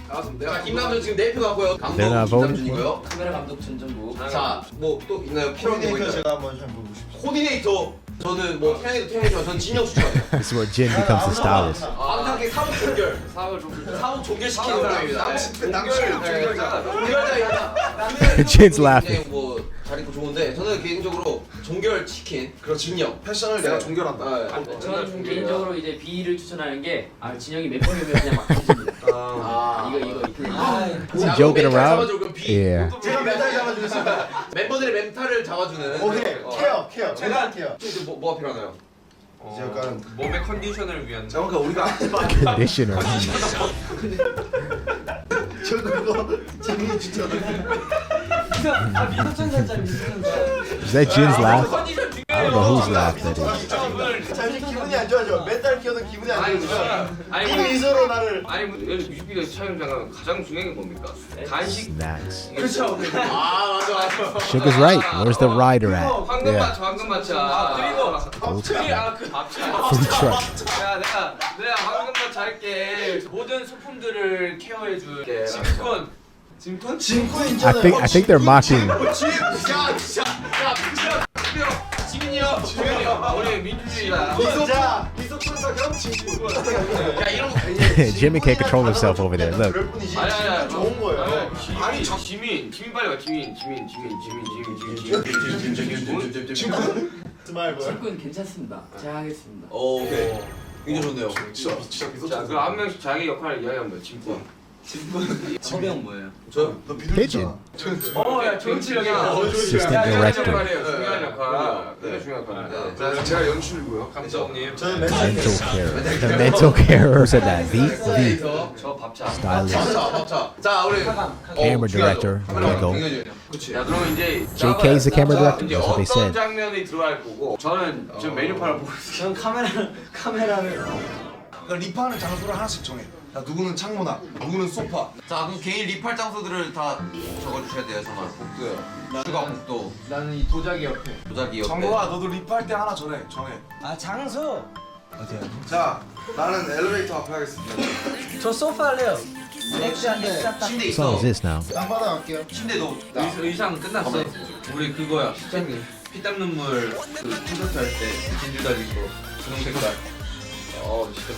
F: 나왔습니다. 자, 김남준 지금 4표 갖고요. 감독
B: They're not voting
F: 김남준이고요.
G: 카메라 감독 전정국.
F: 자, 뭐 또 있나요? 필요한 거
E: 코디네이터
F: 있나요?
E: 제가 한번 좀 보고 싶어요.
F: 코디네이터. 저는 뭐 태양이도 태양이지만 저는 진영 추천해요.
B: This is where Jin becomes the stylist.
F: 방탄계 사복 종결시키는 사람입니다. 종결자입니다.
B: Jin's laughing.
F: 뭐잘 입고 좋은데 저는 개인적으로 종결 치킨 진영
E: 패션을 내가 종결한다.
G: 저는 개인적으로 이제 B를 추천하는 게 진영이 몇 번이면 그냥 막 해줍니다. 이거 그냥.
A: Is he joking around? Yeah.
E: 제가 멘탈 잡아주겠습니다.
F: 멤버들의 멘탈을 잡아주는.
E: 오케이. 케어. 제가 케어.
F: 이제 뭐가 필요하나요?
E: 이제 약간
H: 몸의 컨디션을 위한.
E: 잠깐 우리가
A: Conditioner.
E: 저 그거 재민이 추천해.
A: Is that Jin's laugh? I don't know whose laugh that is.
E: 잠시 기분이 안 좋아져. 멘탈 키워도 기분이 안 좋아져. 이 미소로 나를.
J: 아니 뮤직비디오 촬영장 가장 중요한 게 뭡니까? 간식.
B: Snacks.
F: 그렇죠. 맞아.
A: Sugar's right. Where's the rider at?
J: 황금마차. 그리고
A: Food truck.
J: 야 내가 황금마차 할게.
H: 모든 소품들을 케어해줄 짐꾼.
E: 진구
A: I
E: 있잖아요.
A: think they're mocking.
J: 지민이 형 우리 민주주의다.
E: 미소 천사 겸 진구.
F: 야 이런 거
A: Jimmy can't control himself over there. Look.
E: 그럴 뿐이지.
J: 아니
E: 좋은 거예요.
J: 아니 지민 빨리 와 지민
E: 스마일 뭐야?
G: 친구는 괜찮습니다. 제가 하겠습니다.
F: 오케이. 굉장히 좋네요.
E: 진짜 미소
J: 자 그럼 한 명씩 자기 역할을 이야기하면 돼. 짐꾼
G: 섭외형 뭐예요?
E: 저너
A: Pigeon.
H: 야 좋은 실력이야.
A: Assistant director.
J: 중요한 역할. 굉장히 중요한 역할입니다. 제가 연출이고요. 감독님.
E: 저는
A: Mental care. The mental care. Who said that? V.
J: 저 밥차.
A: Stylist.
F: 밥차. 자 우리
A: Camera director.
F: 카메라
A: Lego.
F: 그렇지.
J: 자 그럼 이제
A: JK is the camera director.
J: 이제
A: That's what they
J: 어떤
A: said.
J: 장면이 들어갈 거고 저는 지금 메뉴판을 보고 있어요.
G: 전 카메라를
E: 그러니까 립하는 장소를 하나씩 정해. 자, 누구는 창문앞, 누구는 소파.
F: 자 그럼 개인 립할 장소들을 다 적어주셔야 돼요 정말. 복도요. 추가 복도.
H: 나는 이 도자기 옆에.
F: 도자기 옆에.
E: 정국아, 너도 립할 때 하나 정해.
G: 아 장소
E: 자, 나는 엘리베이터 앞에 하겠습니다.
G: 저 소파 할래요. 액션
F: 침대
A: What
F: 있어.
A: song is this now?
E: 땅바닥 할게요.
F: 침대도.
H: 의상 끝났어. 우리 그거야. 시장님. 피땀 눈물 그 콘서트 할 때 진주 달린 거 분홍 색깔. 진짜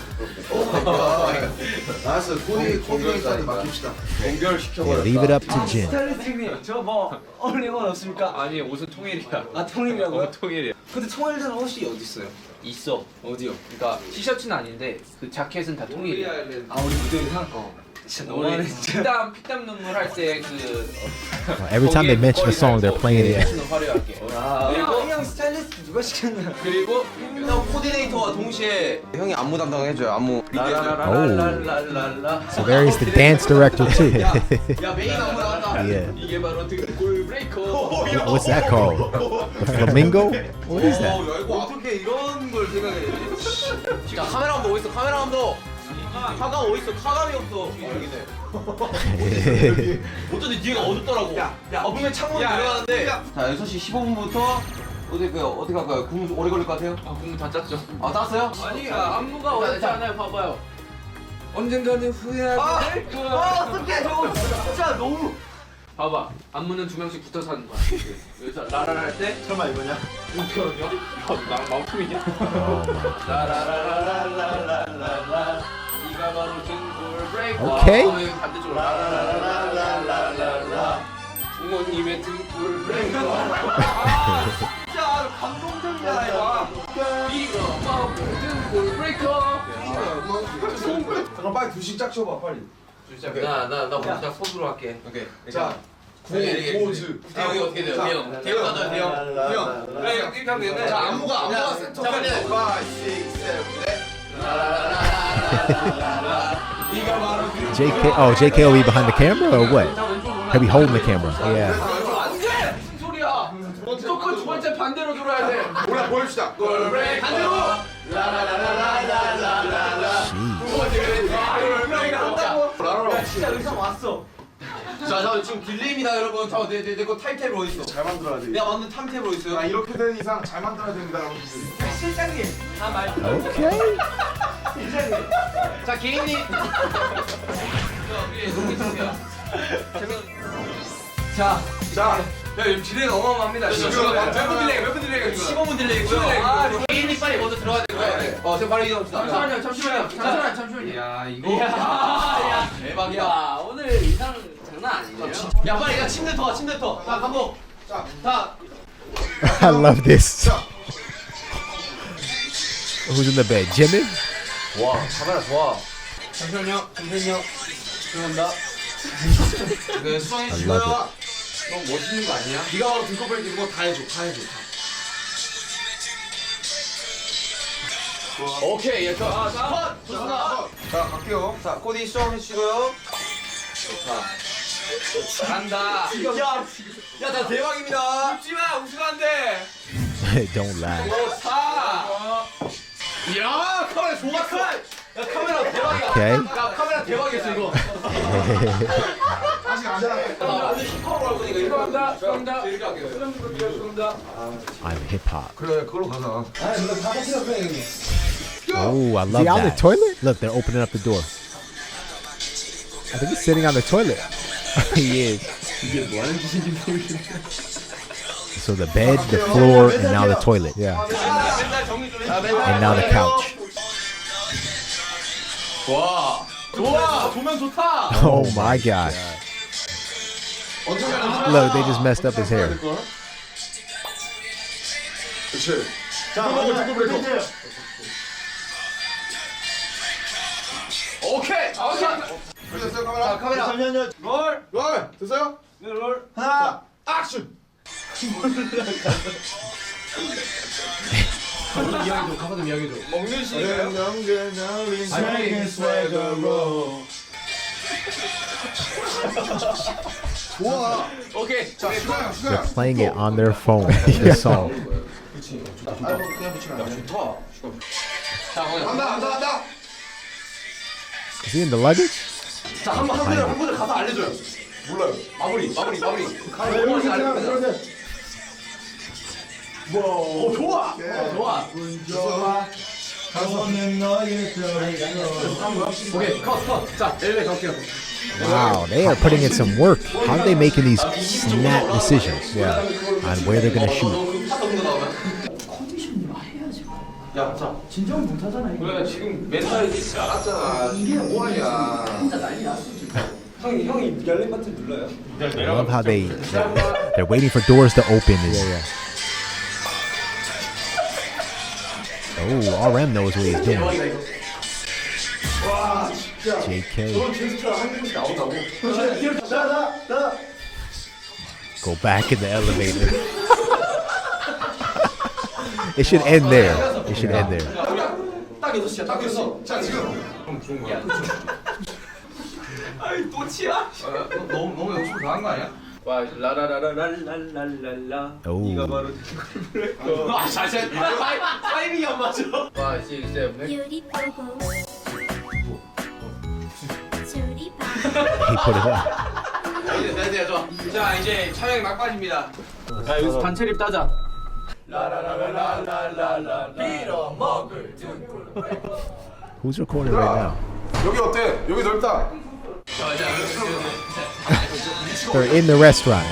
E: 알았어, 코디네이터한테 맡깁시다.
A: Yeah, leave it up to Jin.
G: 스타일리스트님 저 뭐 어울리는 건 없습니까?
H: 아니 옷은 통일이야.
G: 아 통일이라고요?
H: 통일이야.
G: 근데 통일된 옷이 어디 있어요?
H: 있어.
G: 어디요?
H: 그러니까 티셔츠는 아닌데 그 자켓은 다 통일이야.
G: 아 우리 무대 의상? 진짜 너무하네 진짜.
H: 피땀 눈물 할 때 그
A: Every time they mention a song, they're playing it.
H: 화려하게.
G: 형 스타일리스트 누가 시켰나요?
F: 그리고 형 코디네이터와 동시에 형이 안무 담당해줘요. 안무.
H: 라라라라라라라.
A: So there is the dance director too.
F: 야 메인 안무 나왔다.
A: Yeah.
H: 이게 바로 등골 브레이커.
A: What's that called? The flamingo? What is that?
F: 야 이거 어떻게 이런 걸 생각해? 자 카메라 감독 어디 있어? 카메라 감독. 카감 어디 있어? 카감이 없어. 여기네. 어쩐지 뒤가 어둡더라고. 야, 분명 창문 내려가는데. 자 6시 15분부터 어디 갈까요? 국물 오래 걸릴 것 같아요?
H: 국물 다 짰죠.
F: 아 땄어요?
H: 아니 안무가 어렵지 않아요. 봐봐요.
G: 언젠가는 후회하게 될 거야.
F: 어떡해 저거 진짜 너무.
H: 봐봐. 안무는 2명씩 붙어서 하는 거야. 여기서 라라라 할 때
E: 설마 이거냐?
H: 이거요? 나 마우품이냐?
A: Oh my.
H: 라라라라라라라라. 이가 바로 등골 브레이커.
A: 오케이.
H: 반대쪽으로 라라라라라라라. 부모님의 등골 브레이커.
F: 진짜 감동적이잖아 이거.
H: 이가 바로 등골 브레이커.
E: 잠깐 빨리 2씩 짝 쳐봐, 빨리.
J: 나나 먼저 손으로 할게.
F: 오케이.
E: 자,
F: 포즈. 대형이 어떻게 돼요? 대형 가져요 대형.
J: 그래 이렇게 하면 되네.
E: 자, 안무가 센터.
F: 자, 근데
E: 5, 6, 7, 8.
A: JK. Oh, JK will be behind the camera or what? He'll be holding the camera. Yeah.
H: 안 돼! 무슨 소리야? 무조건 두 번째 반대로 돌아야 돼.
E: 몰라, 보여주자.
H: 골브레이크 반대로.
G: 진짜 의상 왔어.
F: 자, 저 지금 딜레이입니다 여러분. 저 내거 타임테이블 어디 있어?
E: 잘 만들어야 돼.
F: 내가 만든 타임테이블 어디 있어요?
E: 야, 이렇게 된 이상 잘 만들어야 됩니다, 여러분들.
G: 실장님 다 말.
A: Okay.
H: 자 개인이.
G: 자
E: 자,
J: 야 지금 딜레이가 어마어마합니다. 지금 몇 분 딜레이가 지금?
F: 15분 딜레이고요.
H: 아 개인이 빨리 먼저 들어가야 되고요.
F: 지금 바로 이동합시다.
H: 잠시만요.
J: 야 이거.
H: 야
F: 대박이야.
G: 야, 오늘 의상 장난 아니에요.
F: 야 빨리 야 침대 터 침대 터. 자 감독. 자.
A: I love this. Who's in the bed? Jimmy?
F: 와 카메라 좋아.
H: 잠시만요. 죄송합니다.
F: 네 수정해
A: I
F: 주시고요.
A: love it.
H: 너무 멋있는 거 아니야?
E: 네가 바로 등골 이거 다 해줘.
F: 오케이 예 좋아. 자 좋습니다.
E: 자, 갈게요.
F: 자 코디 수정해 주시고요.
H: 잘한다.
F: 야나 대박입니다.
H: 웃지마 웃으면 안 돼.
A: Don't laugh.
F: 야 카메라 좋았어. 야 카메라 대박이야.
A: Okay.
F: 야 카메라 대박이었어 이거.
E: 아직 안 자랐네.
F: 완전 힙합으로 할 거니까 이거.
H: 죄송합니다.
F: 이렇게 할게요.
H: 죄송합니다.
A: I'm hip hop.
E: 그래, 그걸로 가자.
A: Oh, I love
B: he on
A: that.
B: the toilet?
A: Look, they're opening up the door.
B: I think he's sitting on the toilet.
A: He is. So the bed, the floor, and now the toilet.
B: Yeah.
F: 맨날 정리 좀 해.
A: And now the couch.
F: 와 좋아 조명 좋다.
A: Oh my god. Look, they just messed up his hair.
E: 그렇지. 자, 등골 브레이커.
F: 오케이.
J: 준비됐어요 카메라?
F: 자, 카메라.
E: 잠시만요.
J: 롤 됐어요?
E: 네, 롤. 하나.
J: 액션.
F: 가사 좀 이야기해줘.
J: 먹는 시인가요? 좋아.
F: 오케이.
J: 자 수가야
A: They're playing it on their phone. This song.
F: 자,
J: 간다.
A: Is he in the luggage?
F: 자, 한 분들 가사 알려줘요.
J: 몰라요.
F: 마무리.
E: 오, 좋아.
F: 좋아.
E: 가서는 너의
F: 오케이, 컷. 자, 엘리베이터 갈게요.
A: Wow, they are putting in some work. How are they making these snap decisions? Yeah, on where they're gonna shoot.
F: 야, 자.
G: 진정 못하잖아 이거.
H: 그래 지금 멘탈이 진짜 알았잖아.
G: 이게
H: 뭐하냐.
G: 진짜 난리 났어 진짜.
E: 형이 열린 버튼 눌러요.
A: I love how they're waiting for doors to open. Oh, RM knows what he's doing. JK. Go back in the elevator. It should end there. It should end there.
F: 딱 6시야, 딱 6시.
J: 자 지금
H: 아이 또 치야? 너무 연출 강한 거 아니야? 와 라라라라랄랄랄라.
A: Oh.
H: 이가 바로
F: 아, 잘. 타이밍이 안 맞아.
H: 와 6, 7, 8.
K: 요리 보고 조리 봐.
A: He put it in.
F: 네, 좋아.
H: 자 이제 촬영 막바지입니다.
G: 자 여기서 단체립 따자.
A: Who's recording right now?
J: 여기 어때? 여기 넓다.
A: They're in the restaurant.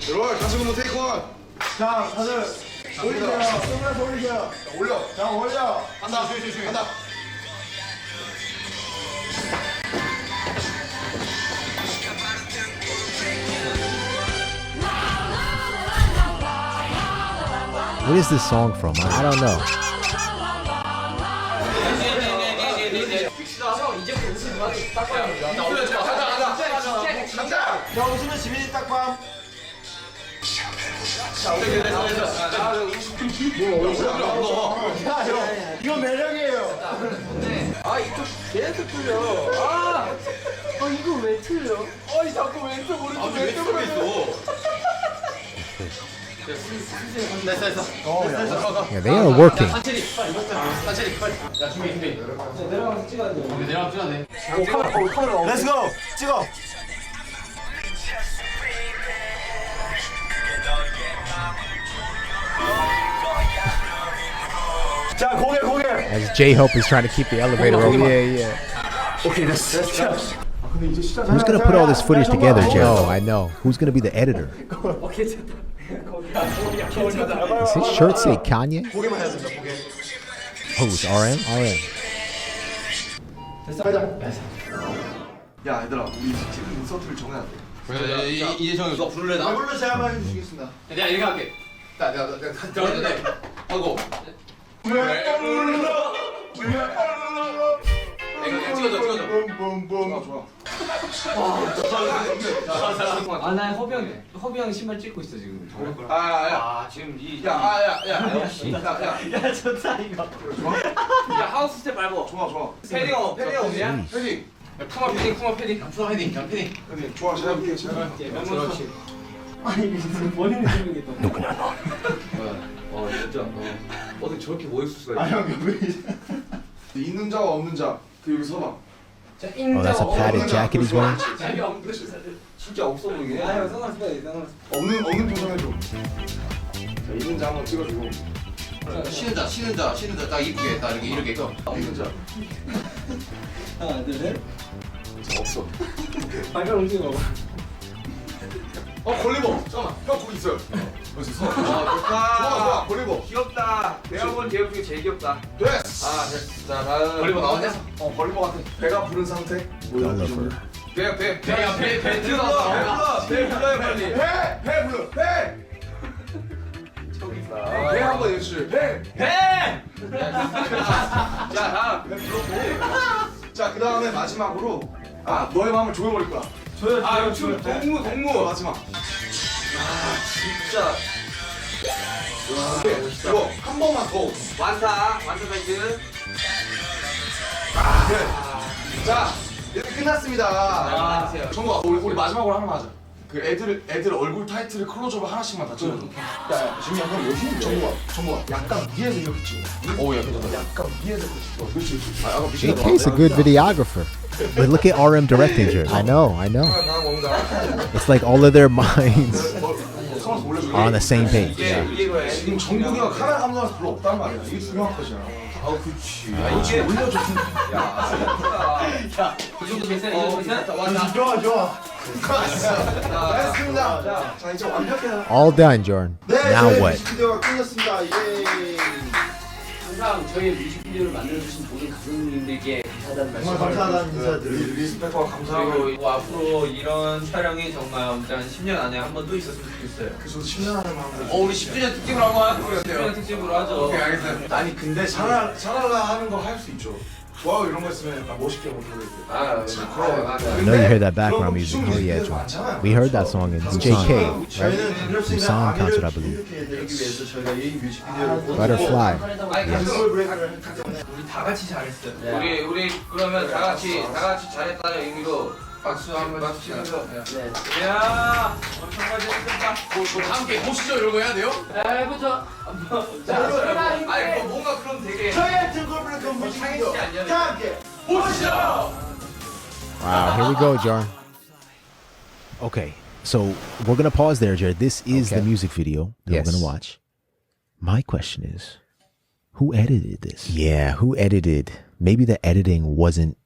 J: 롤 다시 한번 테이크 원.
E: 자, 다들 올리세요. 선글라스 올리세요.
J: 올려.
E: 자, 올려.
J: 간다. 간다.
A: What is this song from? I don't know.
G: 형 이제부터 웃음 그만 딱
F: 가자.
E: 자, 웃으면 지민이 딱밤. 이거 매력이에요.
H: 아 이쪽 계속 틀려.
G: 이거 왜 틀려?
H: 아니 자꾸 왼쪽 오른쪽 왼쪽 오른쪽.
A: Yeah, they are working.
F: 산책이 빨리. 야, 준비.
G: 내려가서 찍어야 돼.
F: 내려가면 찍어야 돼.
E: 렛츠고. 찍어. 자, 고개.
A: As J-Hope is trying to keep the elevator open. Yeah.
E: 오케이, 됐어. 근데 이제 시작.
A: Who's gonna put all this footage together, Joe? I know. Who's gonna be the editor? Does his shirt say Kanye?
E: 고개만 해야 된다. 고개.
A: Who's RM? RM.
E: 됐어. 가자. 야, 얘들아, 우리 지금 인서트를 정해야 돼.
F: 이제 정해. 너 부를래 나?
E: 이걸로 제가 해주시겠습니다.
F: 내가 이렇게 할게. 내가 들어야 하고. 내가 찍어줘.
E: 붐붐붐. 좋아.
G: 아나 허비형 신발 찍고 있어 지금.
H: 지금
G: 야 좋다 이거.
H: 야 하우스 스텝 밟어.
J: 좋아.
H: 패딩 없냐?
J: 헤딩.
H: 푸마 패딩.
J: 헤딩. 좋아. 제가 볼게.
G: 그렇지. 아니 무슨 본인이 찍는 게 더.
H: 진짜 어떻게 저렇게 멋있을 수가
J: 아 형 왜 있는 자와 없는 자. 그 여기 서봐.
A: Oh, that's a padded jacket he's wearing?
H: 진짜 없어 보이네.
G: 아유 선글라스 빼.
J: 없는 표정 해줘. 자, 있는 자 한번 찍어주고.
F: 쉬는 자 딱 이쁘게 딱 이렇게 있어.
J: 있는 자.
G: 하나 둘 셋.
J: 자, 없어.
G: 발가락 움직여 봐.
J: 걸리버. 잠깐만. 형 거기 있어요. 거기 있어. 좋아. 걸리버.
H: 귀엽다. 내가 본 제육 중에 제일 귀엽다.
J: 됐어.
H: 자 다음
F: 걸리버 나왔냐?
J: 걸리버 같아. 배가 부른 상태.
A: Gulliver.
H: 배 튀어나왔어.
J: 배 불러요 빨리. 배 불러. 배. 저기 있다. 배 한번 연출. 배.
H: 자 다음.
J: 배 불렀고. 자 그다음에 마지막으로 너의 마음을 조여버릴 거야.
H: 연출 동무.
J: 마지막.
F: 진짜.
J: 이거 한 번만 더.
F: 완타 멘트.
J: 그래. 자 이렇게 끝났습니다. 정국아 우리 마지막으로 하나만 하자. 그 애들 얼굴 타이틀을 클로즈업 하나씩만 다 찍어줘. 야 지금 약간 여기 정국아 약간 위에서 이렇게 찍어. 오 약간 위에서 이렇게 찍어. 그렇지. 아까
A: JK's a good videographer.
B: But look at RM directing, Jared.
A: I know.
B: It's like all of their minds are on the same page.
J: 지금 정국이가 카메라 감독한테 별로 없단 말이야. 이게 중요한 거잖아.
H: 그치.
J: 이게 올려줘.
G: 이 정도 괜찮아?
J: 좋아. 잘했습니다. 자 이제 완벽해.
A: All done, Jordan.
J: 네,
B: Now
J: 저희
B: what?
J: 뮤직비디오가 끝났습니다.
G: 항상 저희 뮤직비디오를 만들어주신 모든 감독님들께 감사하다는 말씀.
J: 정말 감사하다는 인사드리고 리스펙과 감사하고
H: 그리고 앞으로 이런 촬영이 정말 한 10년 안에 한 번 또 있었으면 좋겠어요.
J: 그래서 10년 안에 한번.
H: 우리 10주년 특집으로 한번 하는 거 같아요. 10주년 특집으로 하죠.
J: 오케이 알겠어요. 아니 근데 샤랄라 하는 거 할 수 있죠. 좋아요 이런 거 있으면 약간 멋있게 못하겠고.
B: I know you hear that background music.
A: Oh yeah, Jordan. We heard that song in JK, right?
J: 저희는 그럴 수 있는
B: Busan concert, I
J: 아미를
B: believe.
J: 이렇게 내기 위해서 저희가 이 뮤직비디오를
A: Butterfly.
J: 걸 브레이크를 했기 때문에
H: 우리 다 같이 잘했어요.
G: 네.
H: 우리 그러면 다 같이 잘했다는 의미로 박수 한번 치면서.
G: 네.
H: 야, 엄청 재밌었다. 함께 보시죠 이러고 해야 돼요?
G: 해보죠.
H: 아니 뭔가 그럼 되게
J: 저희의 등골 브레이크 뮤직비디오 다 함께
H: 보시죠.
A: Wow, here we go, Jordan.
B: Okay, so we're gonna pause there, Jared. This is
A: Okay.
B: the music video that
A: Yes.
B: we're gonna watch. My question is, who edited this?
A: Yeah, who edited?
B: Maybe the editing wasn't,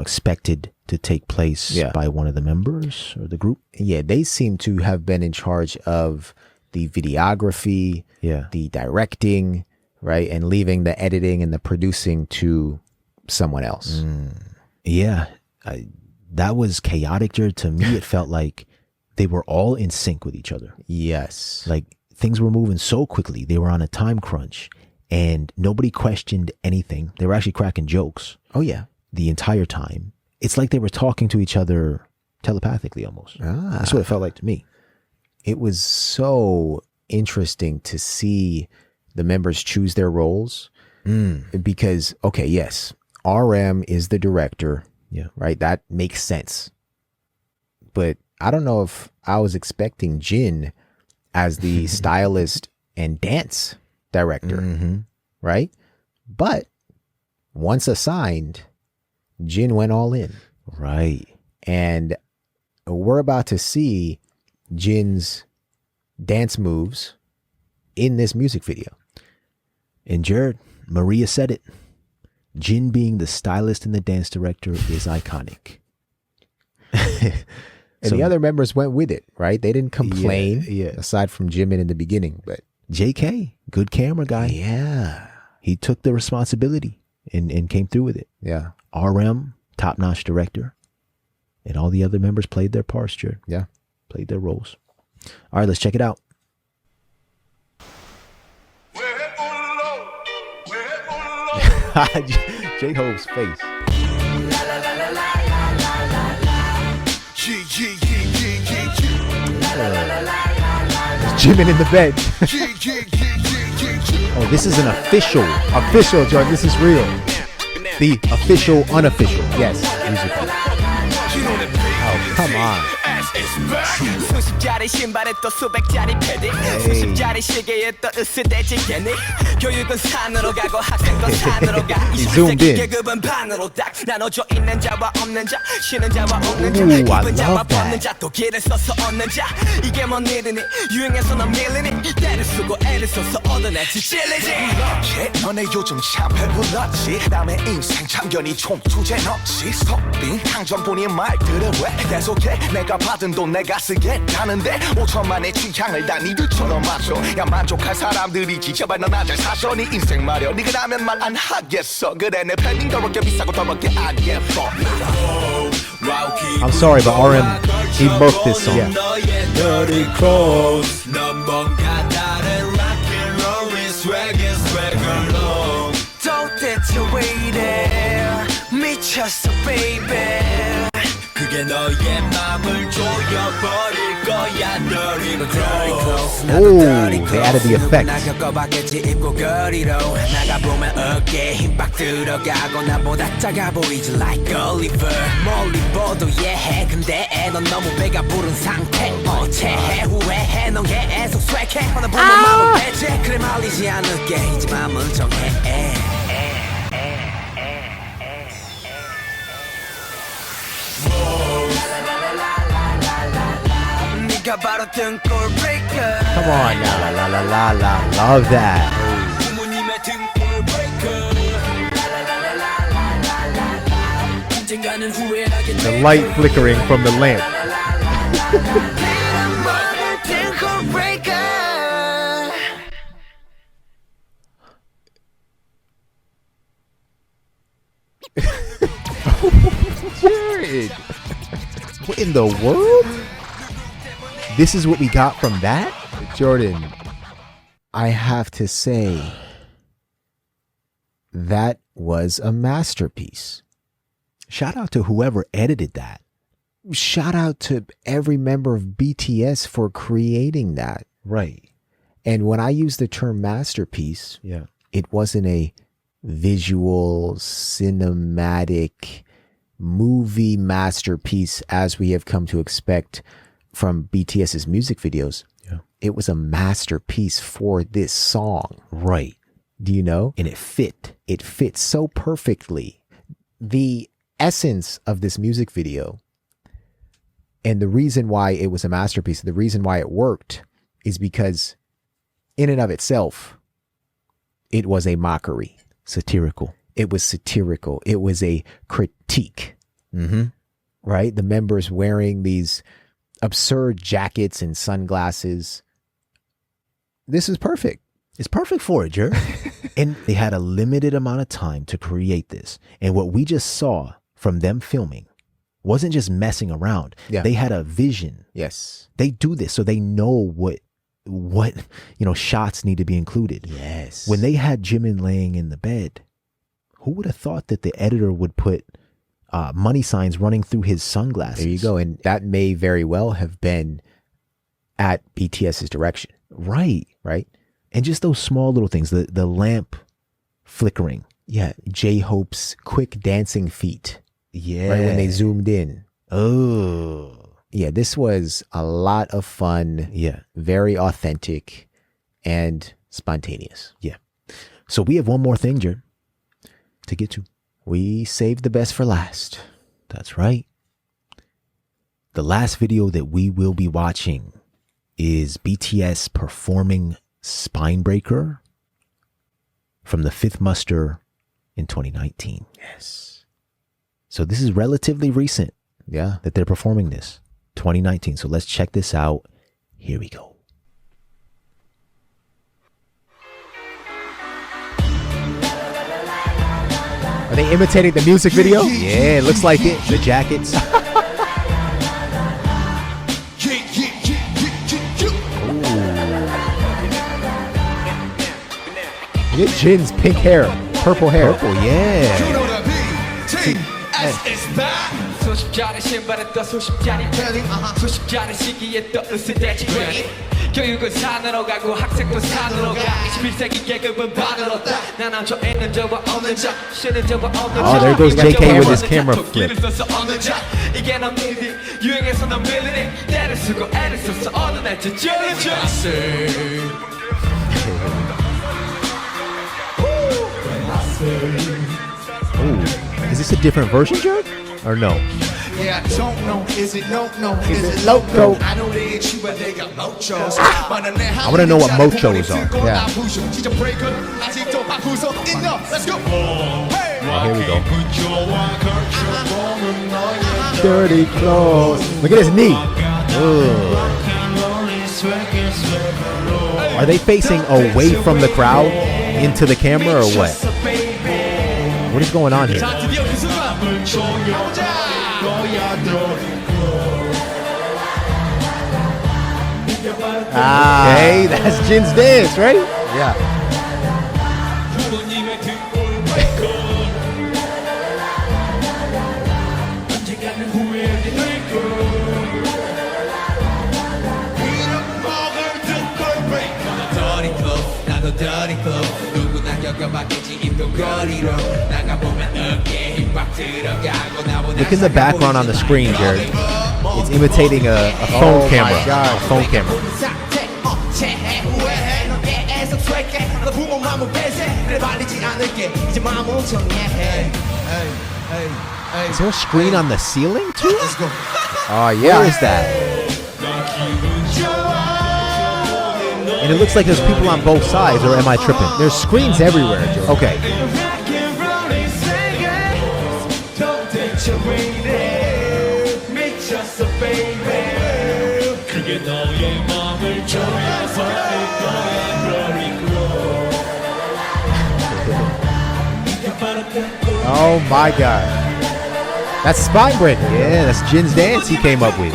B: expected to take place
A: Yeah.
B: by one of the members or the group.
A: Yeah, they seem to have been in charge of the videography,
B: Yeah.
A: the directing, right? And leaving the editing and the producing to someone else.
B: Yeah, that was chaotic, Jared. To me, it felt like they were all in sync with each other.
A: Yes.
B: Like things were moving so quickly. They were on a time crunch and nobody questioned anything. They were actually cracking jokes
A: Oh, yeah.
B: the entire time. It's like they were talking to each other telepathically almost. That's what it felt like to me.
A: It was so interesting to see the members choose their roles because, okay, yes, RM is the director.
B: Yeah.
A: Right. That makes sense. But I don't know if I was expecting Jin as the stylist and dance director. Right. But once assigned, Jin went all in.
B: Right.
A: And we're about to see Jin's dance moves in this music video.
B: And Jared, Maria said it. Jin being the stylist and the dance director is iconic.
A: And the other members went with it, right? They didn't complain,
B: Yeah.
A: aside from Jimin in the beginning. But
B: JK, good camera guy.
A: yeah,
B: He took the responsibility and came through with it.
A: yeah,
B: RM, top-notch director. And all the other members played their parts, Jared.
A: yeah.
B: Played their roles. All right, let's check it out. J-Hope's face.
A: There's Jimin in the bed.
B: Oh, this is an official.
A: Official, Jordan. This is real.
B: The official, unofficial.
A: Yes.
B: Music.
A: Oh, come on.
C: 수십짜리 신발에 또 수백짜리 패딩 수십짜리 시계에 또 으스대지 괜히 교육은 산으로 가고 학생도 산으로 가
A: zoomed
C: 21세기
A: in.
C: 계급은 반으로 딱 나눠져 있는 자와 없는 자 쉬는 자와 없는 자
A: Ooh, I
C: 기쁜 자와
A: love that.
C: 벗는 자 또 길을 써서 얻는 자 이게 뭔 일이니 유행해서 넌 밀리니 때를 쓰고 애를 써서 얻어내지 찔리지
L: 너네 요즘 참 배불렀지 남의 인생 참견이 총투제 넣지 속빈 항정뿐인 말들을 왜 계속해 내가 받은 돈 내가 쓰겠다는데 5천만의 취향을 다 니들처럼 마셔 야 만족할 사람들이지 제발 넌 아잘 사셔 네 인생 말여 니가 나면 말 안 하겠어 그래 내 팬딩 더럽게 비싸고 더럽게 안 예뻐
B: I'm sorry, but RM, he murked this song.
A: Yeah.
L: Dirty clothes 넌 뭔가 다른 rock'n'roll의 swag의 swagger로 도대체 왜 이래 미쳤어 baby 그게 너의 맘을 조여버릴 거야 Dirty clothes
B: Oh, they added the effect.
L: 나가봤겠지 입고 거리로 나가보면 어깨에 힘빡 들어가고 나보다 작아 보이지 like Oliver 멀리 보도 예해 근데 넌 너무 배가 부른 상태 어체해 후회해 넌 계속 swag해 하나 보면 마음은 배제 그래 말리지 않을게 이제 마음을 정해 네가 바로 등골 breaker
B: Come on, la la la la la. Love that.
L: 부모님의 등골 breaker 언젠가는 후회하게
B: The light flickering from the lamp.
L: 등골 breaker
B: Jared, what in the world? This is what we got from that?
A: Jordan, I have to say that was a masterpiece.
B: Shout out to whoever edited that.
A: Shout out to every member of BTS for creating that.
B: Right.
A: And when I use the term masterpiece,
B: Yeah.
A: it wasn't a visual, cinematic movie masterpiece as we have come to expect from BTS's music videos.
B: Yeah.
A: It was a masterpiece for this song.
B: Right.
A: Do you know?
B: And it fit.
A: It fits so perfectly. The essence of this music video and the reason why it was a masterpiece, the reason why it worked is because in and of itself, it was a mockery.
B: Satirical.
A: It was satirical. It was a critique.
B: Mm-hmm.
A: Right? The members wearing these absurd jackets and sunglasses. This is perfect.
B: It's perfect for it, Jer. And they had a limited amount of time to create this. And what we just saw from them filming wasn't just messing around.
A: Yeah.
B: They had a vision.
A: Yes.
B: They do this so they know what shots need to be included.
A: Yes.
B: When they had Jimin laying in the bed, who would have thought that the editor would put money signs running through his sunglasses?
A: There you go. And that may very well have been at BTS's direction.
B: Right.
A: Right?
B: And just those small little things, the lamp flickering.
A: Yeah. J-Hope's quick dancing feet.
B: Yeah.
A: Right when they zoomed in.
B: Oh.
A: Yeah, this was a lot of fun.
B: Yeah.
A: Very authentic and spontaneous.
B: Yeah. So we have one more thing, Jer, to get to.
A: We saved the best for last.
B: That's right. The last video that we will be watching is BTS performing Spinebreaker from the Fifth Muster in 2019.
A: Yes.
B: So this is relatively recent.
A: Yeah.
B: That they're performing this. 2019. So let's check this out. Here we go.
A: Are they imitating the music video?
B: Yeah, it looks like it. The jackets.
A: Look at Jin's pink hair, purple hair.
B: Purple, yeah.
C: 수십 자리 신발에 떠 수십 자리 패딩 수십 자리 시기에 떠 으스대지 괜히 교육은 산으로 가고 학생도 산으로 가 21세기 계급은 반으로다 난 앉아 있는 저와 없는 자 쉬는 저와 없는 자
B: Oh, there goes JK with his camera flip.
C: 이게 넌 일이 유행해서 넌 밀리니 때를 쓰고 애를 써서 어느 날 찢어져
B: Oh, is this a different version, Jared? Or no?
L: Yeah, I don't know. Is it no?
A: Is it loco?
L: I know they ain't you, but they got mochos.
B: I want to know what mochos are.
A: Yeah.
L: Let's go.
B: Oh, here we go.
A: Dirty clothes. Look at his knee.
B: Are they facing away from the crowd into the camera or what? What is going on here? Okay, that's Jin's dance, right?
A: Yeah.
B: Look in the background on the screen, Jared. It's imitating a phone camera.
A: My God.
B: A phone camera. Is there a screen on the ceiling too?
A: Oh yeah.
B: Where is that? And it looks like there's people on both sides, or am I tripping?
A: There's screens everywhere, Joe.
B: Okay.
A: Oh my God. That's spine breaker.
B: Yeah, that's Jin's dance he came up with.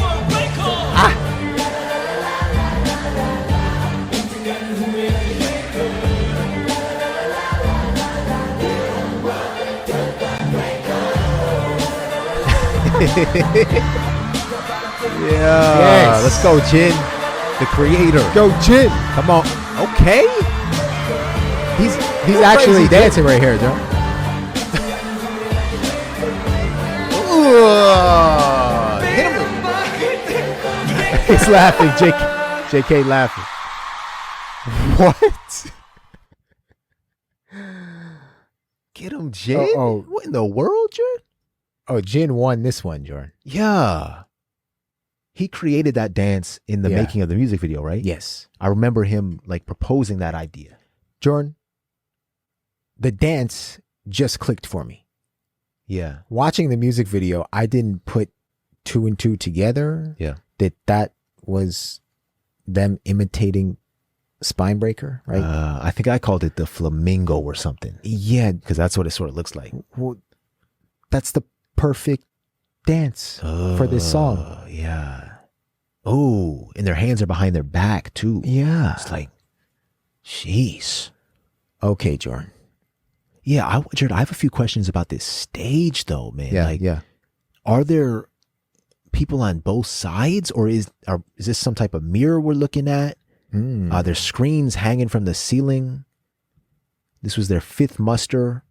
B: Yeah.
A: Yes.
B: Let's go, Jin. The creator.
A: Go Jin.
B: Come on. Okay.
A: He's actually dancing right here, Joe.
B: Hit him.
A: He's laughing. JK laughing. What?
B: Get him, Jin.
A: Oh.
B: What in the world, Jin?
A: Oh, Jin won this one, Jordan.
B: Yeah. He created that dance in the making of the music video, right?
A: Yes.
B: I remember him like proposing that idea.
A: Jordan, the dance just clicked for me.
B: Yeah.
A: Watching the music video, I didn't put two and two together.
B: Yeah.
A: That was them imitating Spinebreaker, right?
B: I think I called it the flamingo or something.
A: Yeah.
B: Because that's what it sort of looks like.
A: Well, that's the perfect dance for this song.
B: Yeah. Oh, and their hands are behind their back too.
A: Yeah.
B: It's like, jeez.
A: Okay, Jordan.
B: Yeah, Jared, I have a few questions about this stage though, man.
A: Yeah,
B: like,
A: yeah.
B: Are there people on both sides, or is this some type of mirror we're looking at? Are there screens hanging from the ceiling? This was their fifth muster.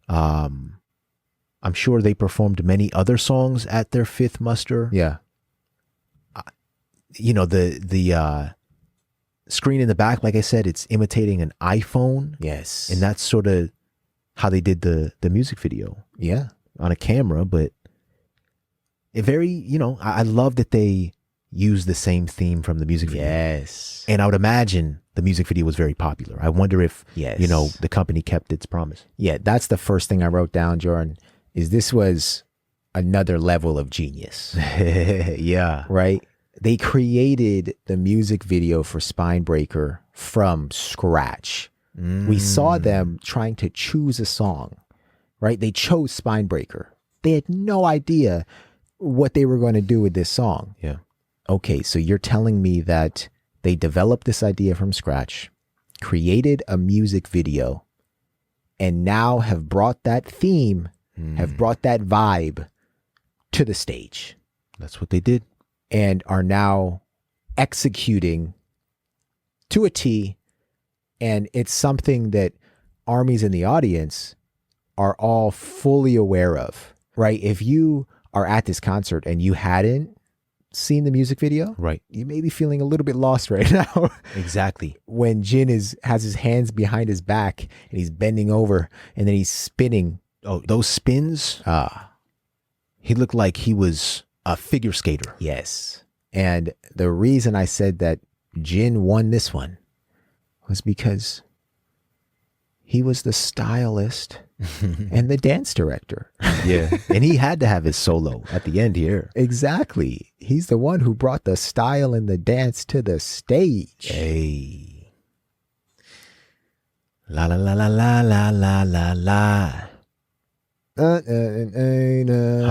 B: I'm sure they performed many other songs at their fifth muster.
A: Yeah.
B: You know, the screen in the back, like I said, it's imitating an iPhone.
A: Yes.
B: And that's sort of how they did the music video.
A: Yeah.
B: On a camera, but it very, you know, I love that they use the same theme from the music video.
A: Yes.
B: And I would imagine the music video was very popular. I wonder if, you know, the company kept its promise.
A: Yeah, that's the first thing I wrote down, Jordan, is this was another level of genius.
B: Yeah.
A: Right? They created the music video for Spinebreaker from scratch. We saw them trying to choose a song, right? They chose Spinebreaker. They had no idea what they were going to do with this song.
B: Yeah.
A: Okay, so you're telling me that they developed this idea from scratch, created a music video, and now have brought that theme, have brought that vibe to the stage.
B: That's what they did.
A: And are now executing to a T. And it's something that armies in the audience are all fully aware of, right? If you are at this concert and you hadn't seen the music video,
B: right,
A: you may be feeling a little bit lost right now.
B: Exactly.
A: When Jin has his hands behind his back and he's bending over and then he's spinning.
B: Oh, those spins? He looked like he was a figure skater.
A: Yes. And the reason I said that Jin won this one was because He was the stylist and the dance director.
B: Yeah. And he had to have his solo at the end here.
A: Exactly. He's the one who brought the style and the dance to the stage.
B: Hey. La la la la la la la la la. How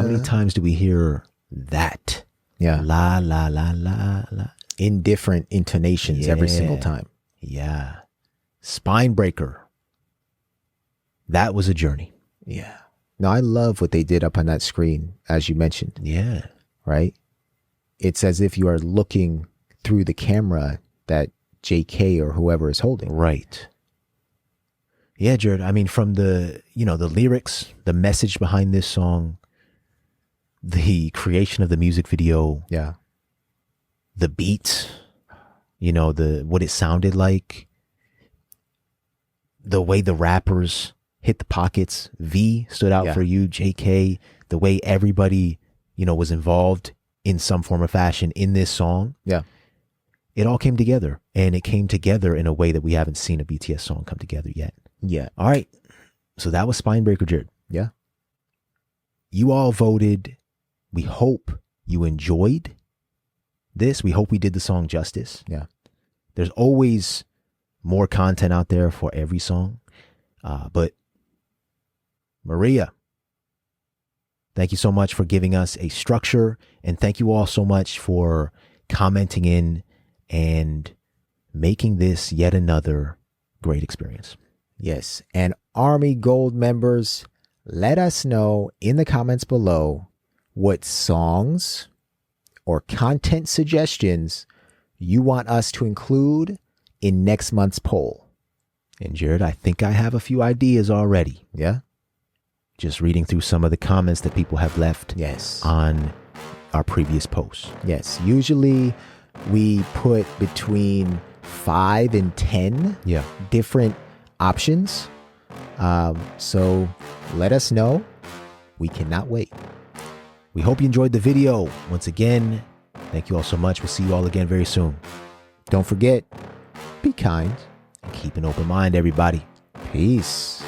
B: many times do we hear that?
A: Yeah.
B: La la la la la.
A: In different intonations every single time.
B: Yeah. Spine breaker. That was a journey.
A: Yeah. Now, I love what they did up on that screen, as you mentioned.
B: Yeah.
A: Right? It's as if you are looking through the camera that JK or whoever is holding.
B: Right. Yeah, Jared. I mean, from the lyrics, the message behind this song, the creation of the music video.
A: Yeah.
B: The beats, what it sounded like, the way the rappers hit the pockets. V stood out for you, JK, the way everybody, was involved in some form or fashion in this song.
A: Yeah.
B: It all came together, and it came together in a way that we haven't seen a BTS song come together yet.
A: Yeah.
B: All right. So that was Spinebreaker, Jared.
A: Yeah.
B: You all voted. We hope you enjoyed this. We hope we did the song justice.
A: Yeah.
B: There's always more content out there for every song. But Maria, thank you so much for giving us a structure, and thank you all so much for commenting in and making this yet another great experience.
A: Yes. And Army Gold members, let us know in the comments below what songs or content suggestions you want us to include in next month's poll.
B: And Jared, I think I have a few ideas already.
A: Yeah.
B: Just reading through some of the comments that people have left on our previous posts.
A: Yes. Usually we put between 5 and 10 different options. So let us know. We cannot wait.
B: We hope you enjoyed the video. Once again, thank you all so much. We'll see you all again very soon.
A: Don't forget, be kind.
B: And keep an open mind, everybody.
A: Peace.